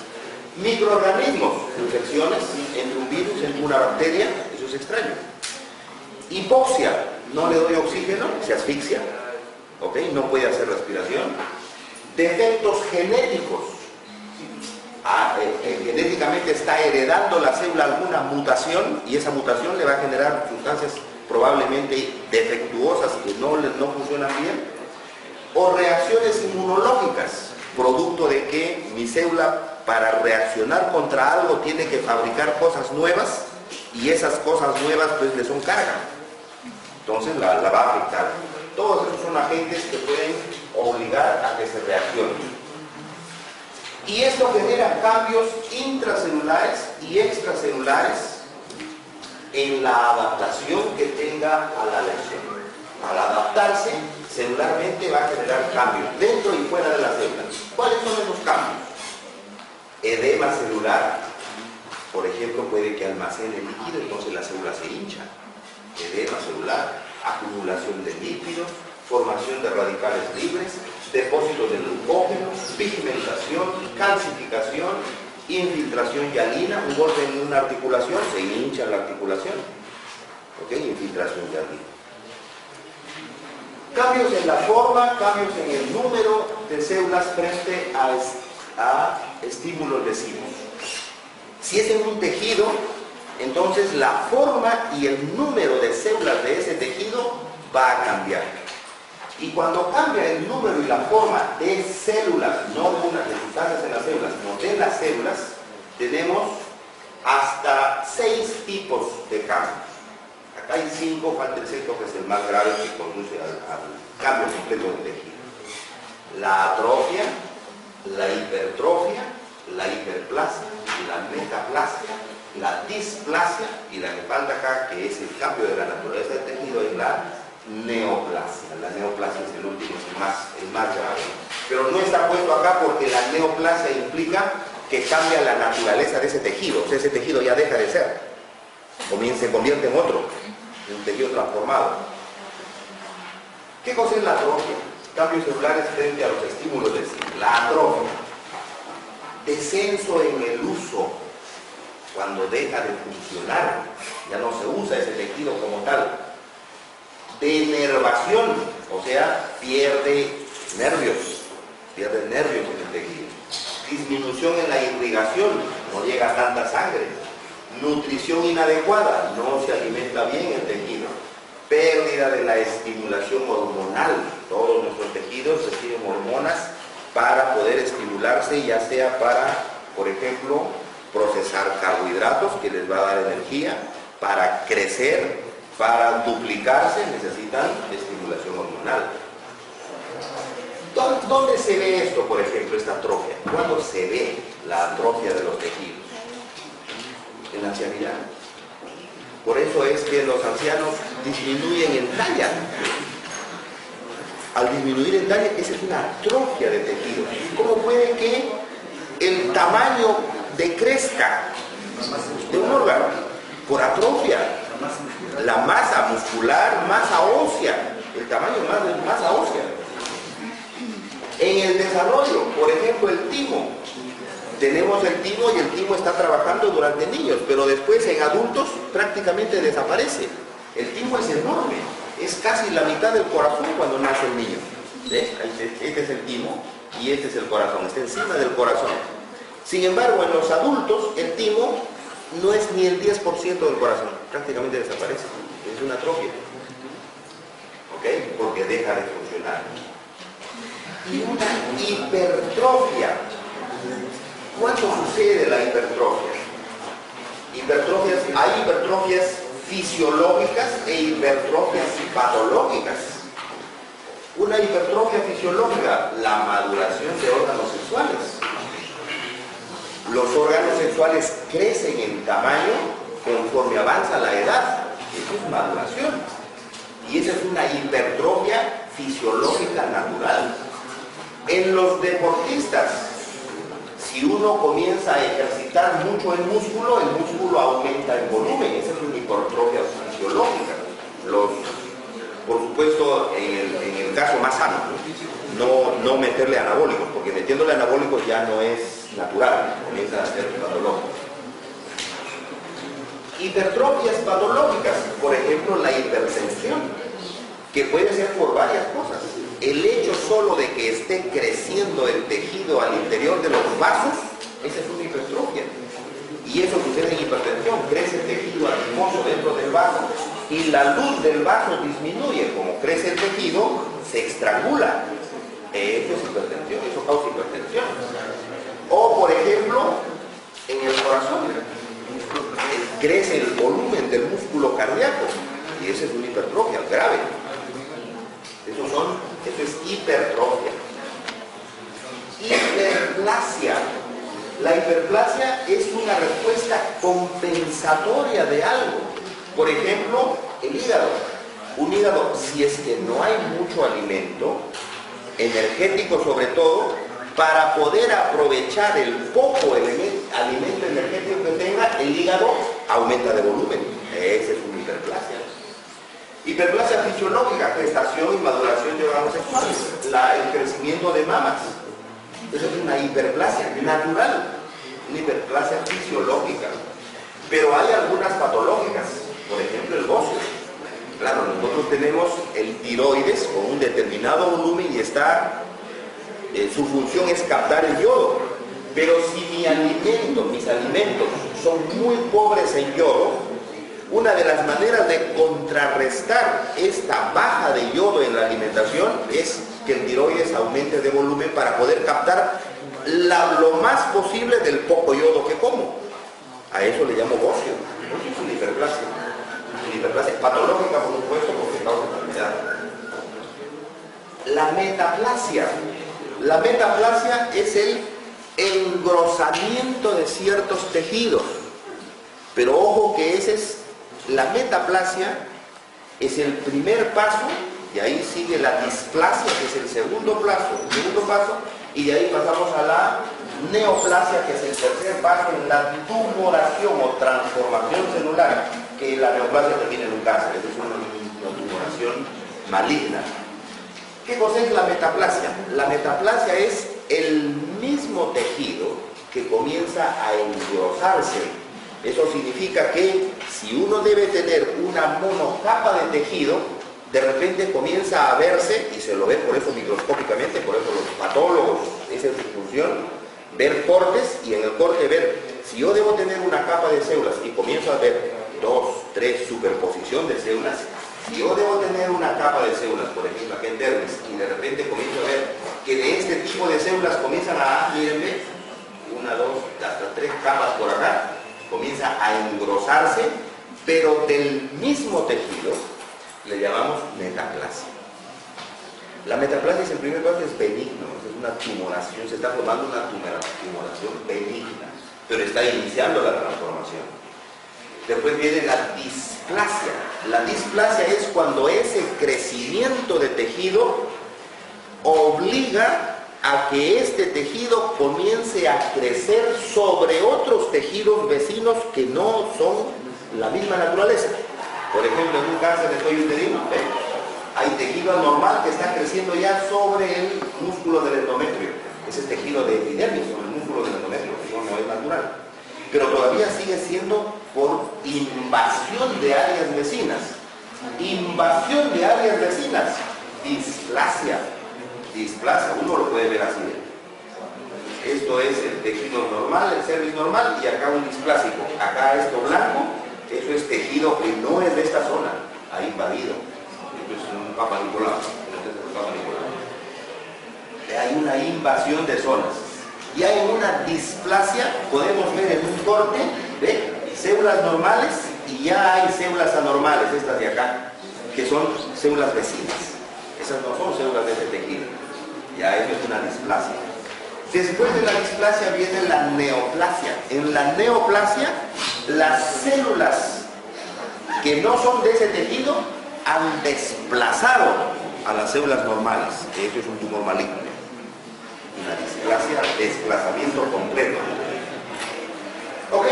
Microorganismos, infecciones, entre un virus, entre una bacteria, eso es extraño. Hipoxia, no le doy oxígeno, se asfixia, ¿ok? No puede hacer respiración. Defectos genéticos, genéticamente está heredando la célula alguna mutación y esa mutación le va a generar sustancias probablemente defectuosas que no funcionan bien. O reacciones inmunológicas, producto de que mi célula para reaccionar contra algo tiene que fabricar cosas nuevas y esas cosas nuevas pues le son carga. Entonces la va a afectar. Todos esos son agentes que pueden obligar a que se reaccione. Y esto genera cambios intracelulares y extracelulares en la adaptación que tenga a la lesión. Al adaptarse, celularmente va a generar cambios dentro y fuera de la célula. ¿Cuáles son esos cambios? Edema celular, por ejemplo, puede que almacene líquido, entonces la célula se hincha. Edema celular, acumulación de lípidos, formación de radicales libres, depósito de glucógeno, pigmentación, calcificación, infiltración hialina, un golpe en una articulación, se hincha la articulación. ¿Ok? Infiltración hialina. Cambios en la forma, cambios en el número de células frente a estímulos lesivos. Si es en un tejido, entonces la forma y el número de células de ese tejido va a cambiar. Y cuando cambia el número y la forma de células, no de sustancias en las células, sino de las células, tenemos hasta 6 tipos de cambios. Acá hay 5, falta el sexto, que es el más grave, que conduce al cambio completo del tejido. La atrofia, la hipertrofia, la hiperplasia, la metaplasia, la displasia y la que falta acá, que es el cambio de la naturaleza del tejido, es la neoplasia. La neoplasia es el último, es el más grave. Pero no está puesto acá porque la neoplasia implica que cambia la naturaleza de ese tejido. O sea, ese tejido ya deja de ser. Se convierte en otro, en un tejido transformado. ¿Qué cosa es la atrofia? Cambios celulares frente a los estímulos de la atrofia. Descenso en el uso. Cuando deja de funcionar, ya no se usa ese tejido como tal. Denervación, o sea, pierde nervios en el tejido. Disminución en la irrigación, no llega tanta sangre. Nutrición inadecuada, no se alimenta bien el tejido. Pérdida de la estimulación hormonal, todos nuestros tejidos reciben hormonas para poder estimularse, ya sea para, por ejemplo, procesar carbohidratos que les va a dar energía, para crecer, para duplicarse necesitan estimulación hormonal. ¿Dónde se ve esto, por ejemplo, esta atrofia? ¿Cuándo se ve la atrofia de los tejidos? En la ancianidad. Por eso es que los ancianos disminuyen en talla. Al disminuir en talla, esa es una atrofia de tejido. ¿Cómo puede que el tamaño decrezca de un órgano? Por atrofia. La masa muscular, masa ósea, el tamaño de masa ósea. En el desarrollo, por ejemplo, el timo. Tenemos el timo y el timo está trabajando durante niños, pero después en adultos prácticamente desaparece. El timo es enorme, es casi la mitad del corazón cuando nace el niño. ¿Ves? Este es el timo y este es el corazón, está encima del corazón. Sin embargo, en los adultos el timo no es ni el 10% del corazón, prácticamente desaparece. Es una atrofia. ¿Ok? Porque deja de funcionar. Y una hipertrofia. ¿Cuándo sucede la hipertrofia? Hay hipertrofias fisiológicas e hipertrofias patológicas. Una hipertrofia fisiológica, la maduración de órganos sexuales. Los órganos sexuales crecen en tamaño conforme avanza la edad. Eso es maduración. Y esa es una hipertrofia fisiológica natural. En los deportistas, si uno comienza a ejercitar mucho el músculo aumenta en volumen. Esa es una hipertrofia fisiológica. Por supuesto, en el caso más sano, no meterle anabólicos, porque metiéndole anabólicos ya no es natural, comienza a ser patológico. Hipertrofias patológicas, por ejemplo, la hipertensión, que puede ser por varias cosas. El hecho solo de que esté creciendo el tejido al interior de los vasos, esa es una hipertrofia. Y eso sucede en hipertensión, crece el tejido adiposo dentro del vaso y la luz del vaso disminuye. Como crece el tejido, se estrangula. Eso es hipertensión, eso causa hipertensión. O, por ejemplo, en el corazón, crece el volumen del músculo cardíaco y esa es una hipertrofia grave. Eso es hipertrofia. Hiperplasia. La hiperplasia es una respuesta compensatoria de algo. Por ejemplo, el hígado. Un hígado, si es que no hay mucho alimento, energético sobre todo, para poder aprovechar el poco alimento energético que tenga, el hígado aumenta de volumen. Esa es una hiperplasia. Hiperplasia fisiológica, gestación y maduración de órganos sexuales. El crecimiento de mamas. Eso es una hiperplasia natural, una hiperplasia fisiológica. Pero hay algunas patológicas, por ejemplo el bocio. Claro, nosotros tenemos el tiroides con un determinado volumen y su función es captar el yodo. Pero si mis alimentos son muy pobres en yodo, una de las maneras de contrarrestar esta baja de yodo en la alimentación es que el tiroides aumente de volumen para poder captar lo más posible del poco yodo que como. A eso le llamo bocio. Es una hiperplasia. Una hiperplasia patológica, por supuesto, porque causa enfermedad. La metaplasia. La metaplasia es el engrosamiento de ciertos tejidos. Pero ojo que la metaplasia es el primer paso, y ahí sigue la displasia, que es el segundo paso, y de ahí pasamos a la neoplasia, que es el tercer paso en la tumoración o transformación celular, que la neoplasia termina en un cáncer. Eso es una tumoración maligna. ¿Qué cosa es la metaplasia? La metaplasia es el mismo tejido que comienza a engrosarse. Eso significa que si uno debe tener una monocapa de tejido, de repente comienza a verse, y se lo ve por eso microscópicamente, por eso los patólogos, esa es su función, ver cortes, y en el corte ver, si yo debo tener una capa de células, y comienzo a ver 2, 3 superposición de células, si yo debo tener una capa de células, por ejemplo aquí en dermis, y de repente comienzo a ver que de este tipo de células comienzan a, mírenme, 1, 2, hasta 3 capas por acá, comienza a engrosarse, pero del mismo tejido le llamamos metaplasia. La metaplasia en primer paso es benigno, es una tumoración, se está formando una tumoración benigna, pero está iniciando la transformación. Después viene la displasia. La displasia es cuando ese crecimiento de tejido obliga a que este tejido comience a crecer sobre otros tejidos vecinos que no son la misma naturaleza. Por ejemplo, en un cáncer de cuello uterino, hay tejido anormal que está creciendo ya sobre el músculo del endometrio. Ese es tejido de epidermis, sobre el músculo del endometrio, que no es natural. Pero todavía sigue siendo por invasión de áreas vecinas. Invasión de áreas vecinas. Displasia. Displasia, uno lo puede ver así. Esto es el tejido normal, el cervix normal, y acá un displásico. Acá esto blanco, eso es tejido que no es de esta zona, ha invadido. Esto es un Papa Nicolau. Hay una invasión de zonas. Y hay una displasia, podemos ver en un corte, ¿ve? Células normales y ya hay células anormales, estas de acá, que son células vecinas. Esas no son células de ese tejido. Ya eso es una displasia. Después de la displasia viene la neoplasia. En la neoplasia, las células que no son de ese tejido han desplazado a las células normales. Eso es un tumor maligno. Una displasia, desplazamiento completo. ¿Ok?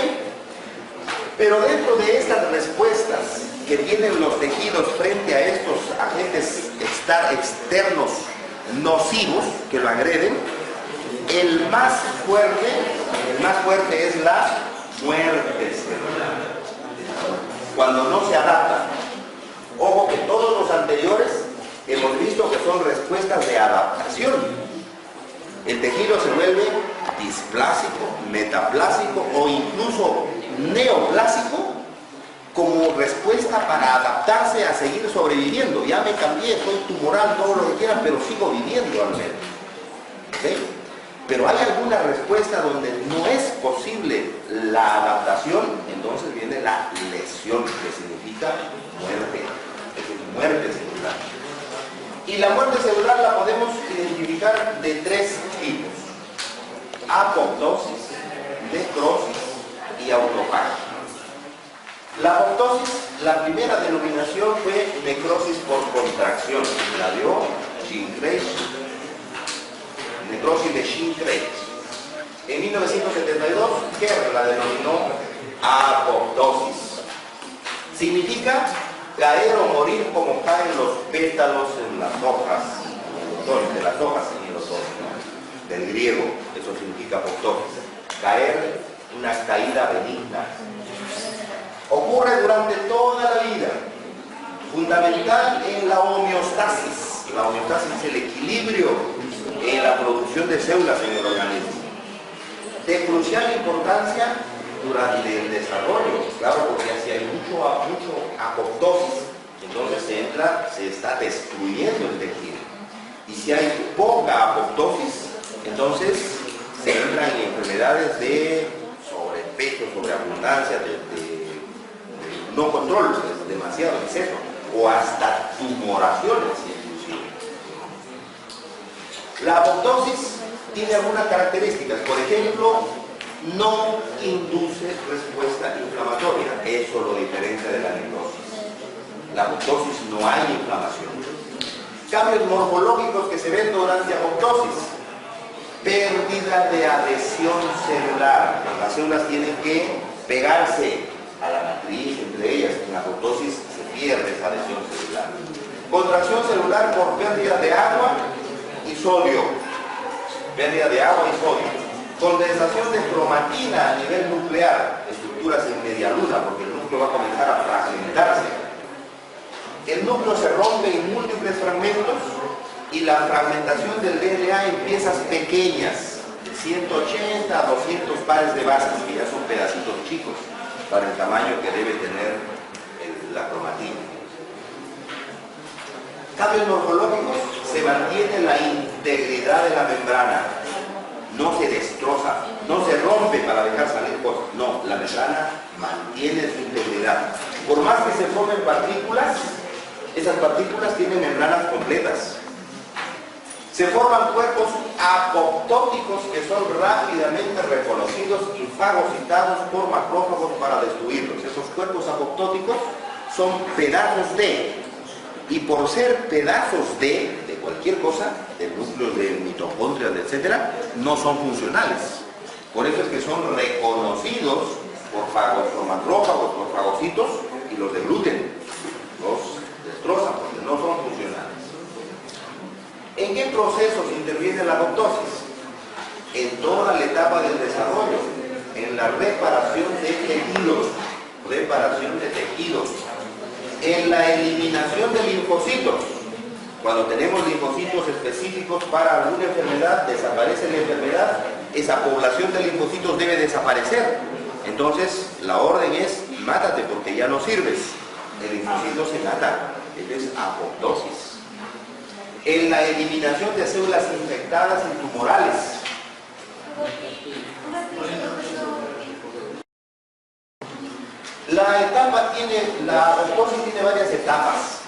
Pero dentro de estas respuestas que tienen los tejidos frente a estos agentes externos nocivos que lo agreden, el más fuerte es la muerte celular. Cuando no se adapta. Ojo que todos los anteriores hemos visto que son respuestas de adaptación. El tejido se vuelve displásico, metaplásico o incluso neoplásico como respuesta para adaptarse a seguir sobreviviendo. Ya me cambié, soy tumoral, todo lo que quieran, pero sigo viviendo al menos. ¿Okay? Pero hay alguna respuesta donde no es posible la adaptación, entonces viene la lesión, que significa muerte. Es muerte celular. Y la muerte celular la podemos identificar de tres tipos: apoptosis, necrosis y autofagia. La apoptosis, la primera denominación fue necrosis por contracción, la dio Shingrey, necrosis de Shingrey. En 1972, Kerr la denominó apoptosis. Significa caer o morir como caen los pétalos en las hojas, de las hojas en los otoño, ¿no? Del griego, eso significa apoptosis. Caer, una caída benigna. Ocurre durante toda la vida, fundamental en la homeostasis. La homeostasis es el equilibrio en la producción de células en el organismo. De crucial importancia durante el desarrollo, claro, porque si hay mucho apoptosis, entonces se está destruyendo el tejido. Y si hay poca apoptosis, entonces se entran en enfermedades de sobrepeso, sobreabundancia, de no control, es demasiado exceso, o hasta tumoraciones inclusive. La apoptosis tiene algunas características. Por ejemplo, no induce respuesta inflamatoria. Eso lo diferencia de la necrosis. La apoptosis no hay inflamación. Cambios morfológicos que se ven durante apoptosis: pérdida de adhesión celular. Las células tienen que pegarse a la matriz entre ellas. En la apoptosis se pierde esa adhesión celular. Contracción celular por pérdida de agua y sodio. Pérdida de agua y sodio. Condensación de cromatina a nivel nuclear, estructuras en media luna, porque el núcleo va a comenzar a fragmentarse. El núcleo se rompe en múltiples fragmentos y la fragmentación del DNA en piezas pequeñas, de 180 a 200 pares de bases, que ya son pedacitos chicos para el tamaño que debe tener la cromatina. Cambios morfológicos: se mantiene la integridad de la membrana, no se destroza, no se rompe para dejar salir cosas, no, la membrana mantiene su integridad. Por más que se formen partículas, esas partículas tienen membranas completas. Se forman cuerpos apoptóticos que son rápidamente reconocidos y fagocitados por macrófagos para destruirlos. Esos cuerpos apoptóticos son pedazos y por ser pedazos de cualquier cosa, de núcleos de mitocondrias, etc., no son funcionales. Por eso es que son reconocidos por macrófagos, por fagocitos, y los degluten, los destrozan porque no son funcionales. ¿En qué procesos interviene la apoptosis? En toda la etapa del desarrollo, en la reparación de tejidos, en la eliminación de linfocitos. Cuando tenemos linfocitos específicos para alguna enfermedad, desaparece la enfermedad, esa población de linfocitos debe desaparecer. Entonces, la orden es: mátate porque ya no sirves. El linfocito se mata, eso es apoptosis. En la eliminación de células infectadas y tumorales. La apoptosis tiene varias etapas.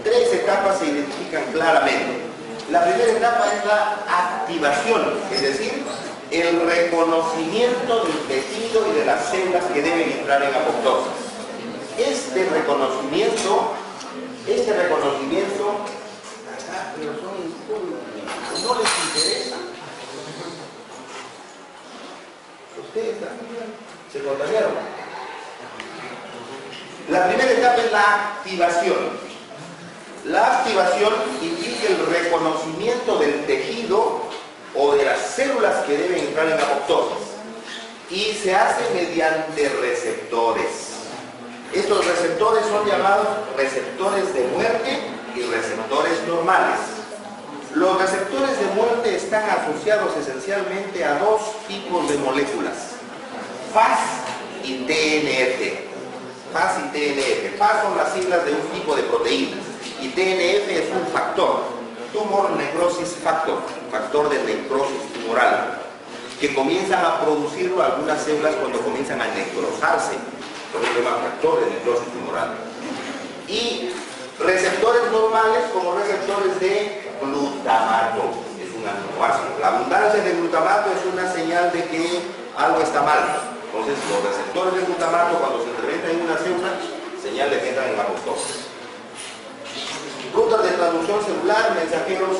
Tres etapas se identifican claramente. La primera etapa es la activación, es decir, el reconocimiento del tejido y de las células que deben entrar en apoptosis. Este reconocimiento, pero no les interesa. Ustedes se contagiaron. La primera etapa es la activación. La activación implica el reconocimiento del tejido o de las células que deben entrar en apoptosis y se hace mediante receptores. Estos receptores son llamados receptores de muerte y receptores normales. Los receptores de muerte están asociados esencialmente a dos tipos de moléculas, FAS y TNF. FAS y TNF. FAS son las siglas de un tipo de proteínas y TNF es un factor, Tumor Necrosis Factor, factor de necrosis tumoral, que comienzan a producirlo algunas células cuando comienzan a necrosarse, por eso se llama factor de necrosis tumoral. Y receptores normales como receptores de glutamato, es un aminoácido. La abundancia de glutamato es una señal de que algo está mal. Entonces los receptores de glutamato, cuando se incrementan en una célula, señal de que entran en apoptosis. Rutas de transducción celular, mensajeros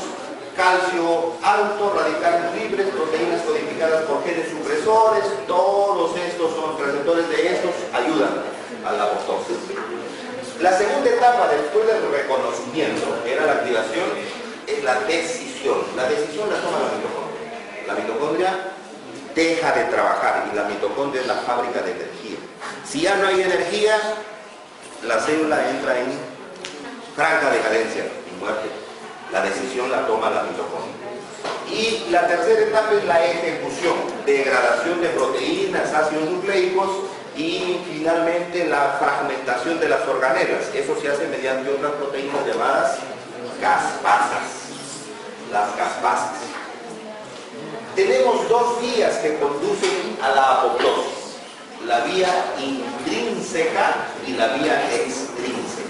calcio alto, radicales libres, proteínas codificadas por genes supresores, todos estos son receptores de estos, ayudan a la apoptosis. La segunda etapa después del reconocimiento, que era la activación, es la decisión. La decisión la toma la mitocondria. La mitocondria deja de trabajar y la mitocondria es la fábrica de energía. Si ya no hay energía, la célula entra en franca decadencia y muerte. La decisión la toma la mitocondria. Y la tercera etapa es la ejecución, degradación de proteínas, ácidos nucleicos y finalmente la fragmentación de las organelas. Eso se hace mediante otras proteínas llamadas caspasas. Las caspasas. Tenemos dos vías que conducen a la apoptosis: la vía intrínseca y la vía extrínseca.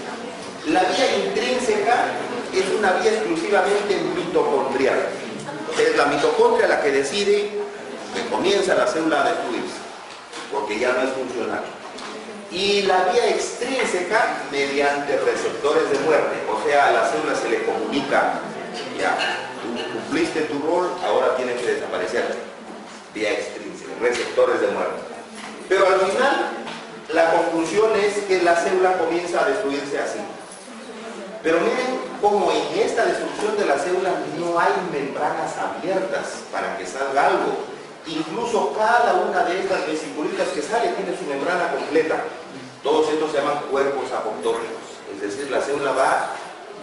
La vía intrínseca es una vía exclusivamente mitocondrial. Es la mitocondria la que decide que comienza la célula a destruirse, porque ya no es funcional. Y la vía extrínseca mediante receptores de muerte, o sea, a la célula se le comunica, ya, tú cumpliste tu rol, ahora tienes que desaparecer. Vía extrínseca, receptores de muerte. Pero al final, la conclusión es que la célula comienza a destruirse así. Pero miren cómo en esta destrucción de la célula no hay membranas abiertas para que salga algo. Incluso cada una de estas vesiculitas que sale tiene su membrana completa. Todos estos se llaman cuerpos apoptóticos. Es decir, la célula va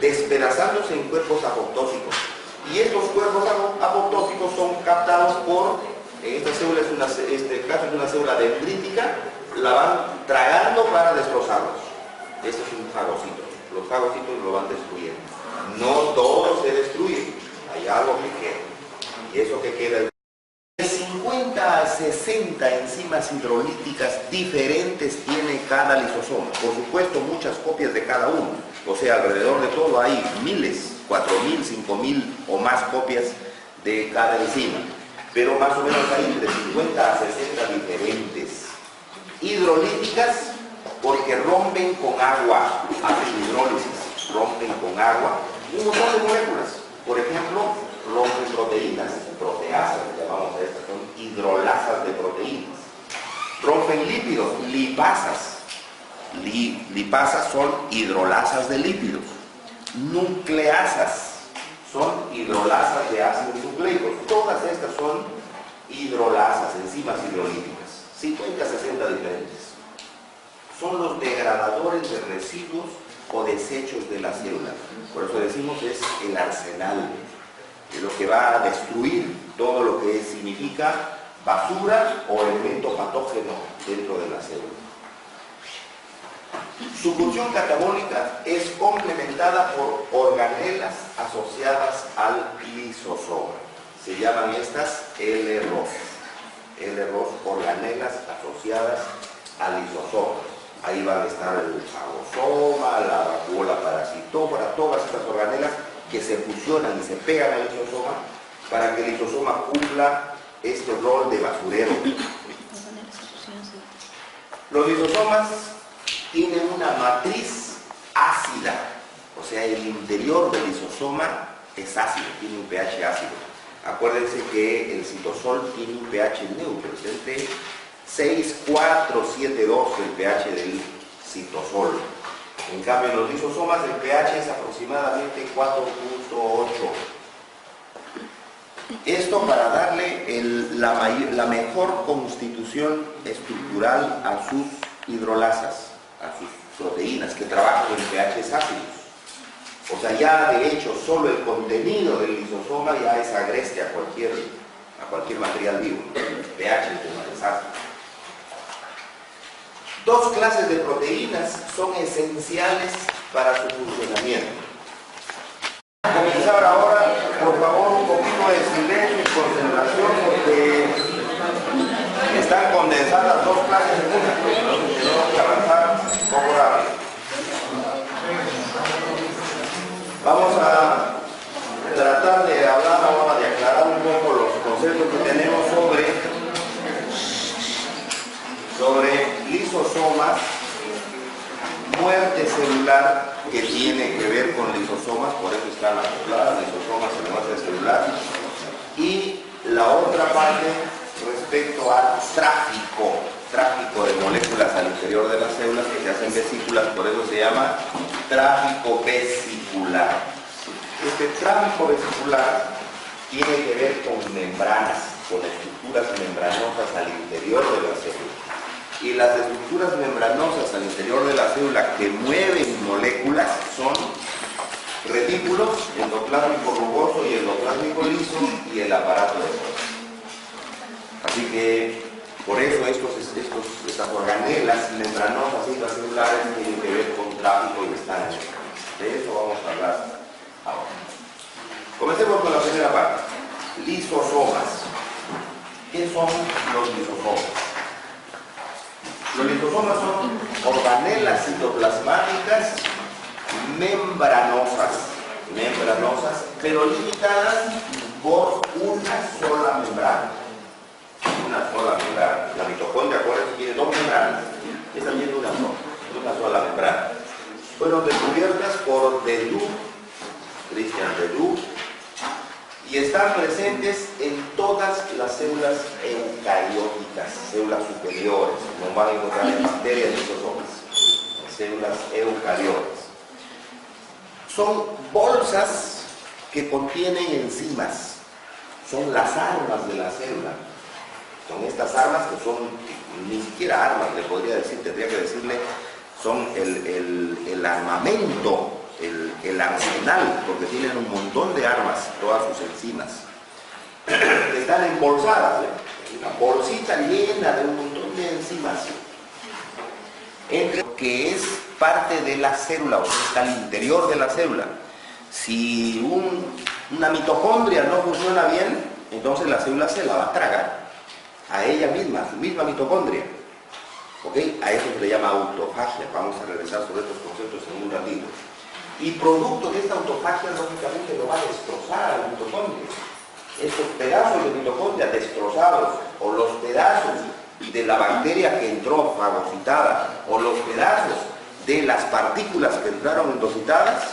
despedazándose en cuerpos apoptóticos. Y estos cuerpos apoptóticos son captados por, en esta célula este caso es una célula dendrítica, la van tragando para destrozarlos. Este es un fagocito. Los fagocitos lo van destruyendo. No todo se destruye, hay algo que queda. Y eso que queda es de 50 a 60 enzimas hidrolíticas diferentes tiene cada lisosoma. Por supuesto, muchas copias de cada uno. O sea, alrededor de todo hay miles, 4.000, 5.000 o más copias de cada enzima. Pero más o menos hay entre 50 a 60 diferentes. Hidrolíticas porque rompen con agua, hacen hidrólisis, rompen con agua un montón de moléculas. Por ejemplo, rompen proteínas, proteasas, llamamos a estas, son hidrolasas de proteínas. Rompen lípidos, lipasas. Lipasas son hidrolasas de lípidos. Nucleasas son hidrolasas de ácidos nucleicos. Todas estas son hidrolasas, enzimas hidrolíticas. 50 a 60 diferentes. Son los degradadores de residuos o desechos de la célula. Por eso decimos es el arsenal, es lo que va a destruir todo lo que significa basura o elemento patógeno dentro de la célula. Su función catabólica es complementada por organelas asociadas al lisosoma. Se llaman estas L-ROS. L-ROS, organelas asociadas al lisosoma. Ahí van a estar el fagosoma, la vacuola parasitófora, todas estas organelas que se fusionan y se pegan al lisosoma para que el lisosoma cumpla este rol de basurero. Los lisosomas tienen una matriz ácida, o sea, el interior del lisosoma es ácido, tiene un pH ácido. Acuérdense que el citosol tiene un pH neutro, es entre 6,4,7,2 el pH del citosol. En cambio, en los lisosomas el pH es aproximadamente 4,8. Esto para darle la mejor constitución estructural a sus hidrolasas, a sus proteínas que trabajan en pHs ácidos. O sea, ya de hecho solo el contenido del lisosoma ya es agreste a cualquier material vivo. El pH es ácido. Dos clases de proteínas son esenciales para su funcionamiento. Comenzar ahora, por favor, un poquito de silencio y concentración porque están condensadas dos clases de músculos, entonces tenemos que avanzar un poco rápido. Vamos a tratar de hablar ahora, de aclarar un poco los conceptos que tenemos sobre lisosomas, muerte celular, que tiene que ver con lisosomas, por eso están acopladas, lisosomas en muerte celular, y la otra parte respecto al tráfico de moléculas al interior de las células que se hacen vesículas, por eso se llama tráfico vesicular. Este tráfico vesicular tiene que ver con membranas, con estructuras membranosas al interior de la célula. Y las estructuras membranosas al interior de la célula que mueven moléculas son retículos, endoplásmico rugoso y endoplásmico liso y el aparato de Golgi. Así que por eso estas organelas membranosas intracelulares tienen que ver con tráfico y están en el. De eso vamos a hablar ahora. Comencemos con la primera parte. Lisosomas. ¿Qué son los lisosomas? Los lisosomas son organelas citoplasmáticas membranosas, pero limitadas por una sola membrana. La mitocondria, acuérdense, tiene dos membranas. Esta tiene una sola membrana. Fueron descubiertas por Christian Deluc, y están presentes en todas las células eucarióticas, células superiores, como van a encontrar en bacterias y lisosomas, células eucariotas. Son bolsas que contienen enzimas, son las armas de la célula. Son estas armas que son, ni siquiera armas, le podría decir, tendría que decirle, son el armamento, el arsenal, porque tienen un montón de armas, todas sus enzimas. Están embolsadas, una bolsita llena de un montón de enzimas, que es parte de la célula, o sea, está al interior de la célula. Si una mitocondria no funciona bien, entonces la célula se la va a tragar a ella misma, a su misma mitocondria. ¿Ok? A eso se le llama autofagia. Vamos a regresar sobre estos conceptos en un ratito. Y producto de esta autofagia, lógicamente, lo va a destrozar a la mitocondria. Estos pedazos de mitocondria destrozados, o los pedazos de la bacteria que entró fagocitada, o los pedazos de las partículas que entraron endocitadas,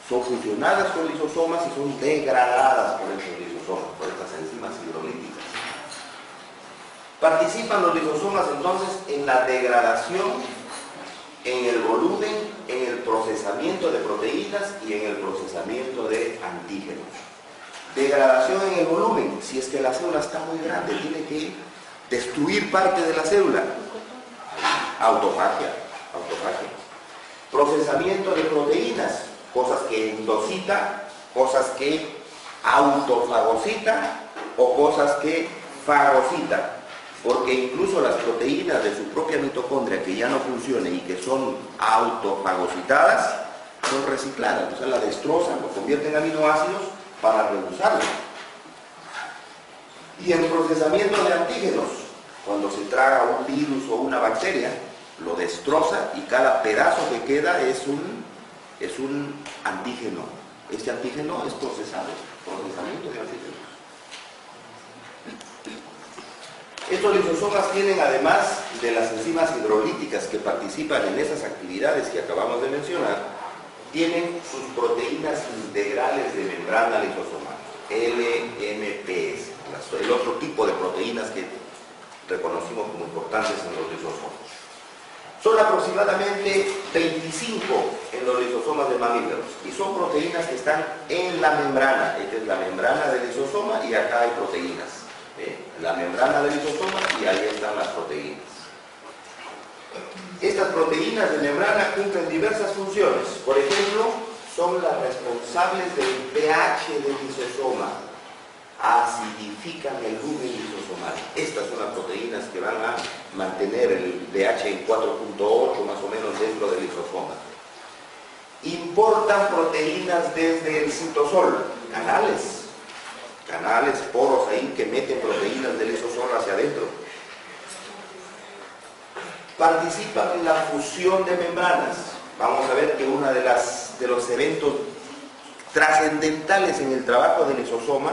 son fusionadas con lisosomas y son degradadas por estos lisosomas, por estas enzimas hidrolíticas. Participan los lisosomas entonces en la degradación, en el volumen, en el procesamiento de proteínas y en el procesamiento de antígenos. Degradación en el volumen, si es que la célula está muy grande, tiene que destruir parte de la célula. Autofagia. Procesamiento de proteínas, cosas que endocita, cosas que autofagocita o cosas que fagocita. Porque incluso las proteínas de su propia mitocondria que ya no funcionan y que son autofagocitadas, son recicladas, o sea, la destrozan, lo convierten en aminoácidos para reusarlo. Y en procesamiento de antígenos, cuando se traga un virus o una bacteria, lo destroza y cada pedazo que queda es un antígeno. Este antígeno es procesamiento de antígenos. Estos lisosomas tienen, además de las enzimas hidrolíticas que participan en esas actividades que acabamos de mencionar, tienen sus proteínas integrales de membrana lisosomal, LMPs, el otro tipo de proteínas que reconocimos como importantes en los lisosomas. Son aproximadamente 25 en los lisosomas de mamíferos y son proteínas que están en la membrana. Esta es la membrana del lisosoma y acá hay proteínas. La membrana del lisosoma y ahí están las proteínas. Estas proteínas de membrana cumplen diversas funciones. Por ejemplo, son las responsables del pH del lisosoma. Acidifican el lumen lisosomal. Estas son las proteínas que van a mantener el pH en 4.8 más o menos dentro del lisosoma. Importan proteínas desde el citosol, canales, poros ahí que meten proteínas del lisosoma hacia adentro. Participan en la fusión de membranas. Vamos a ver que uno de los eventos trascendentales en el trabajo del lisosoma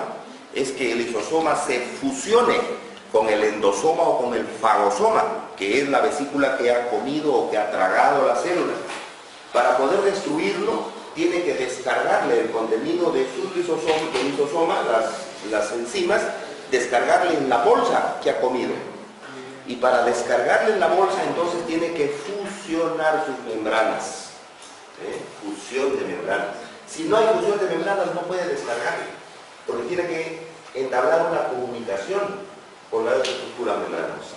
es que el lisosoma se fusione con el endosoma o con el fagosoma, que es la vesícula que ha comido o que ha tragado la célula. Para poder destruirlo, tiene que descargarle el contenido de su lisosoma, las enzimas, descargarle en la bolsa que ha comido. Y para descargarle en la bolsa, entonces tiene que fusionar sus membranas. Fusión de membranas. Si no hay fusión de membranas, no puede descargarle, porque tiene que entablar una comunicación con la estructura membranosa.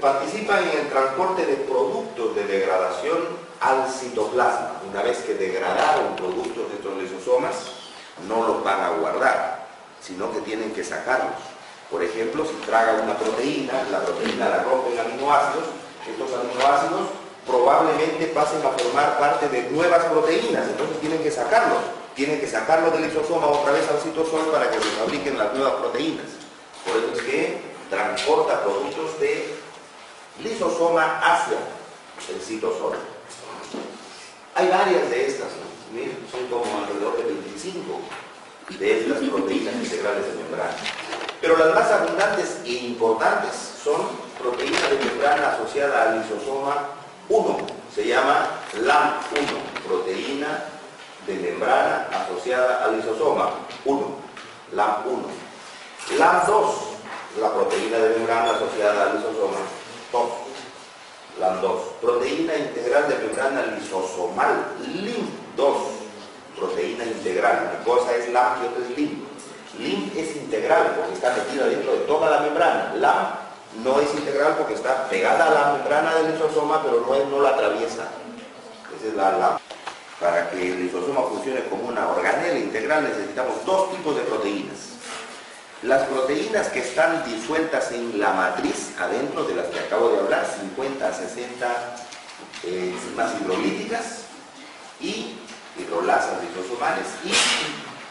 Participan en el transporte de productos de degradación al citoplasma. Una vez que degradaron productos de estos lisosomas, no los van a guardar, sino que tienen que sacarlos. Por ejemplo, si tragan una proteína, la proteína la rompen aminoácidos, estos aminoácidos probablemente pasen a formar parte de nuevas proteínas, entonces tienen que sacarlos. Tienen que sacarlo del lisosoma otra vez al citosol para que se fabriquen las nuevas proteínas. Por eso es que transporta productos de lisosoma hacia el citosol. Hay varias de estas, ¿no? Miren, son como alrededor de 25 de estas proteínas integrales de membrana. Pero las más abundantes e importantes son proteínas de membrana asociada al lisosoma 1. Se llama LAMP1, proteína de membrana asociada al lisosoma 1, LAMP1. LAMP2, la proteína de membrana asociada al lisosoma 2, LAMP2. Proteína integral de membrana lisosomal, LIMP2, proteína integral. Una cosa es LAMP y otra es LIMP. LIMP es integral porque está metida dentro de toda la membrana. LAMP no es integral porque está pegada a la membrana del lisosoma, pero no la atraviesa. Esa es la LAMP. Para que el lisosoma funcione como una organela integral necesitamos dos tipos de proteínas. Las proteínas que están disueltas en la matriz, adentro de las que acabo de hablar, 50 a 60 enzimas hidrolíticas y hidrolasas lisosomales, y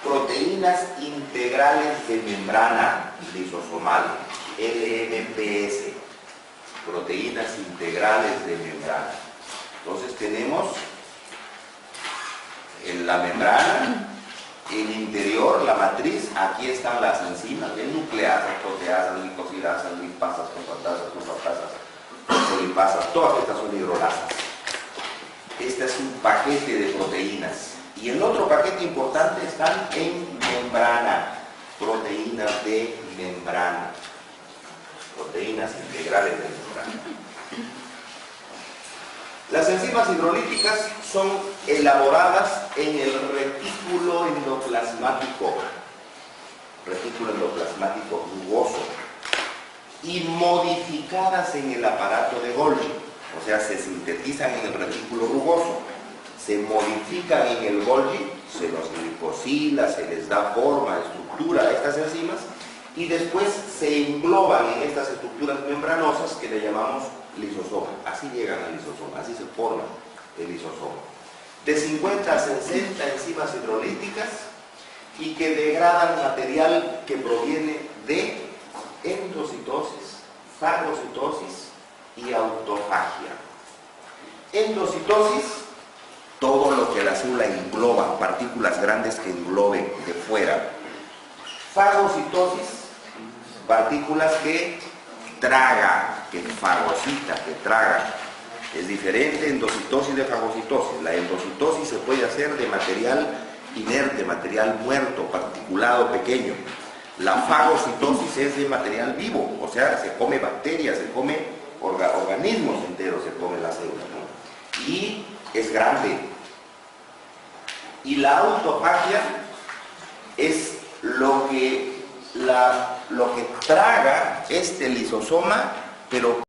proteínas integrales de membrana lisosomal, LMPs, proteínas integrales de membrana. Entonces tenemos en la membrana, el interior, la matriz, aquí están las enzimas, nucleasas, proteasas, glicosidasas, lipasas, fosfatasas, fosfolipasas, todas estas son hidrolasas. Este es un paquete de proteínas. Y el otro paquete importante están en membrana, proteínas de membrana, proteínas integrales de membrana. Las enzimas hidrolíticas son elaboradas en el retículo endoplasmático rugoso y modificadas en el aparato de Golgi. O sea, se sintetizan en el retículo rugoso, se modifican en el Golgi, se los glicosila, se les da forma, estructura a estas enzimas y después se engloban en estas estructuras membranosas que le llamamos lisosoma. Así llegan al lisosoma, así se forma el lisosoma. De 50 a 60 enzimas hidrolíticas y que degradan material que proviene de endocitosis, fagocitosis y autofagia. Endocitosis, todo lo que la célula engloba, partículas grandes que engloben de fuera. Fagocitosis, partículas que traga, que fagocita, que traga. Es diferente endocitosis de fagocitosis. La endocitosis se puede hacer de material inerte, material muerto, particulado, pequeño. La fagocitosis es de material vivo, o sea, se come bacterias, se come organismos enteros, se come la célula, ¿no? Y es grande. Y la autofagia es lo que traga este lisosoma, pero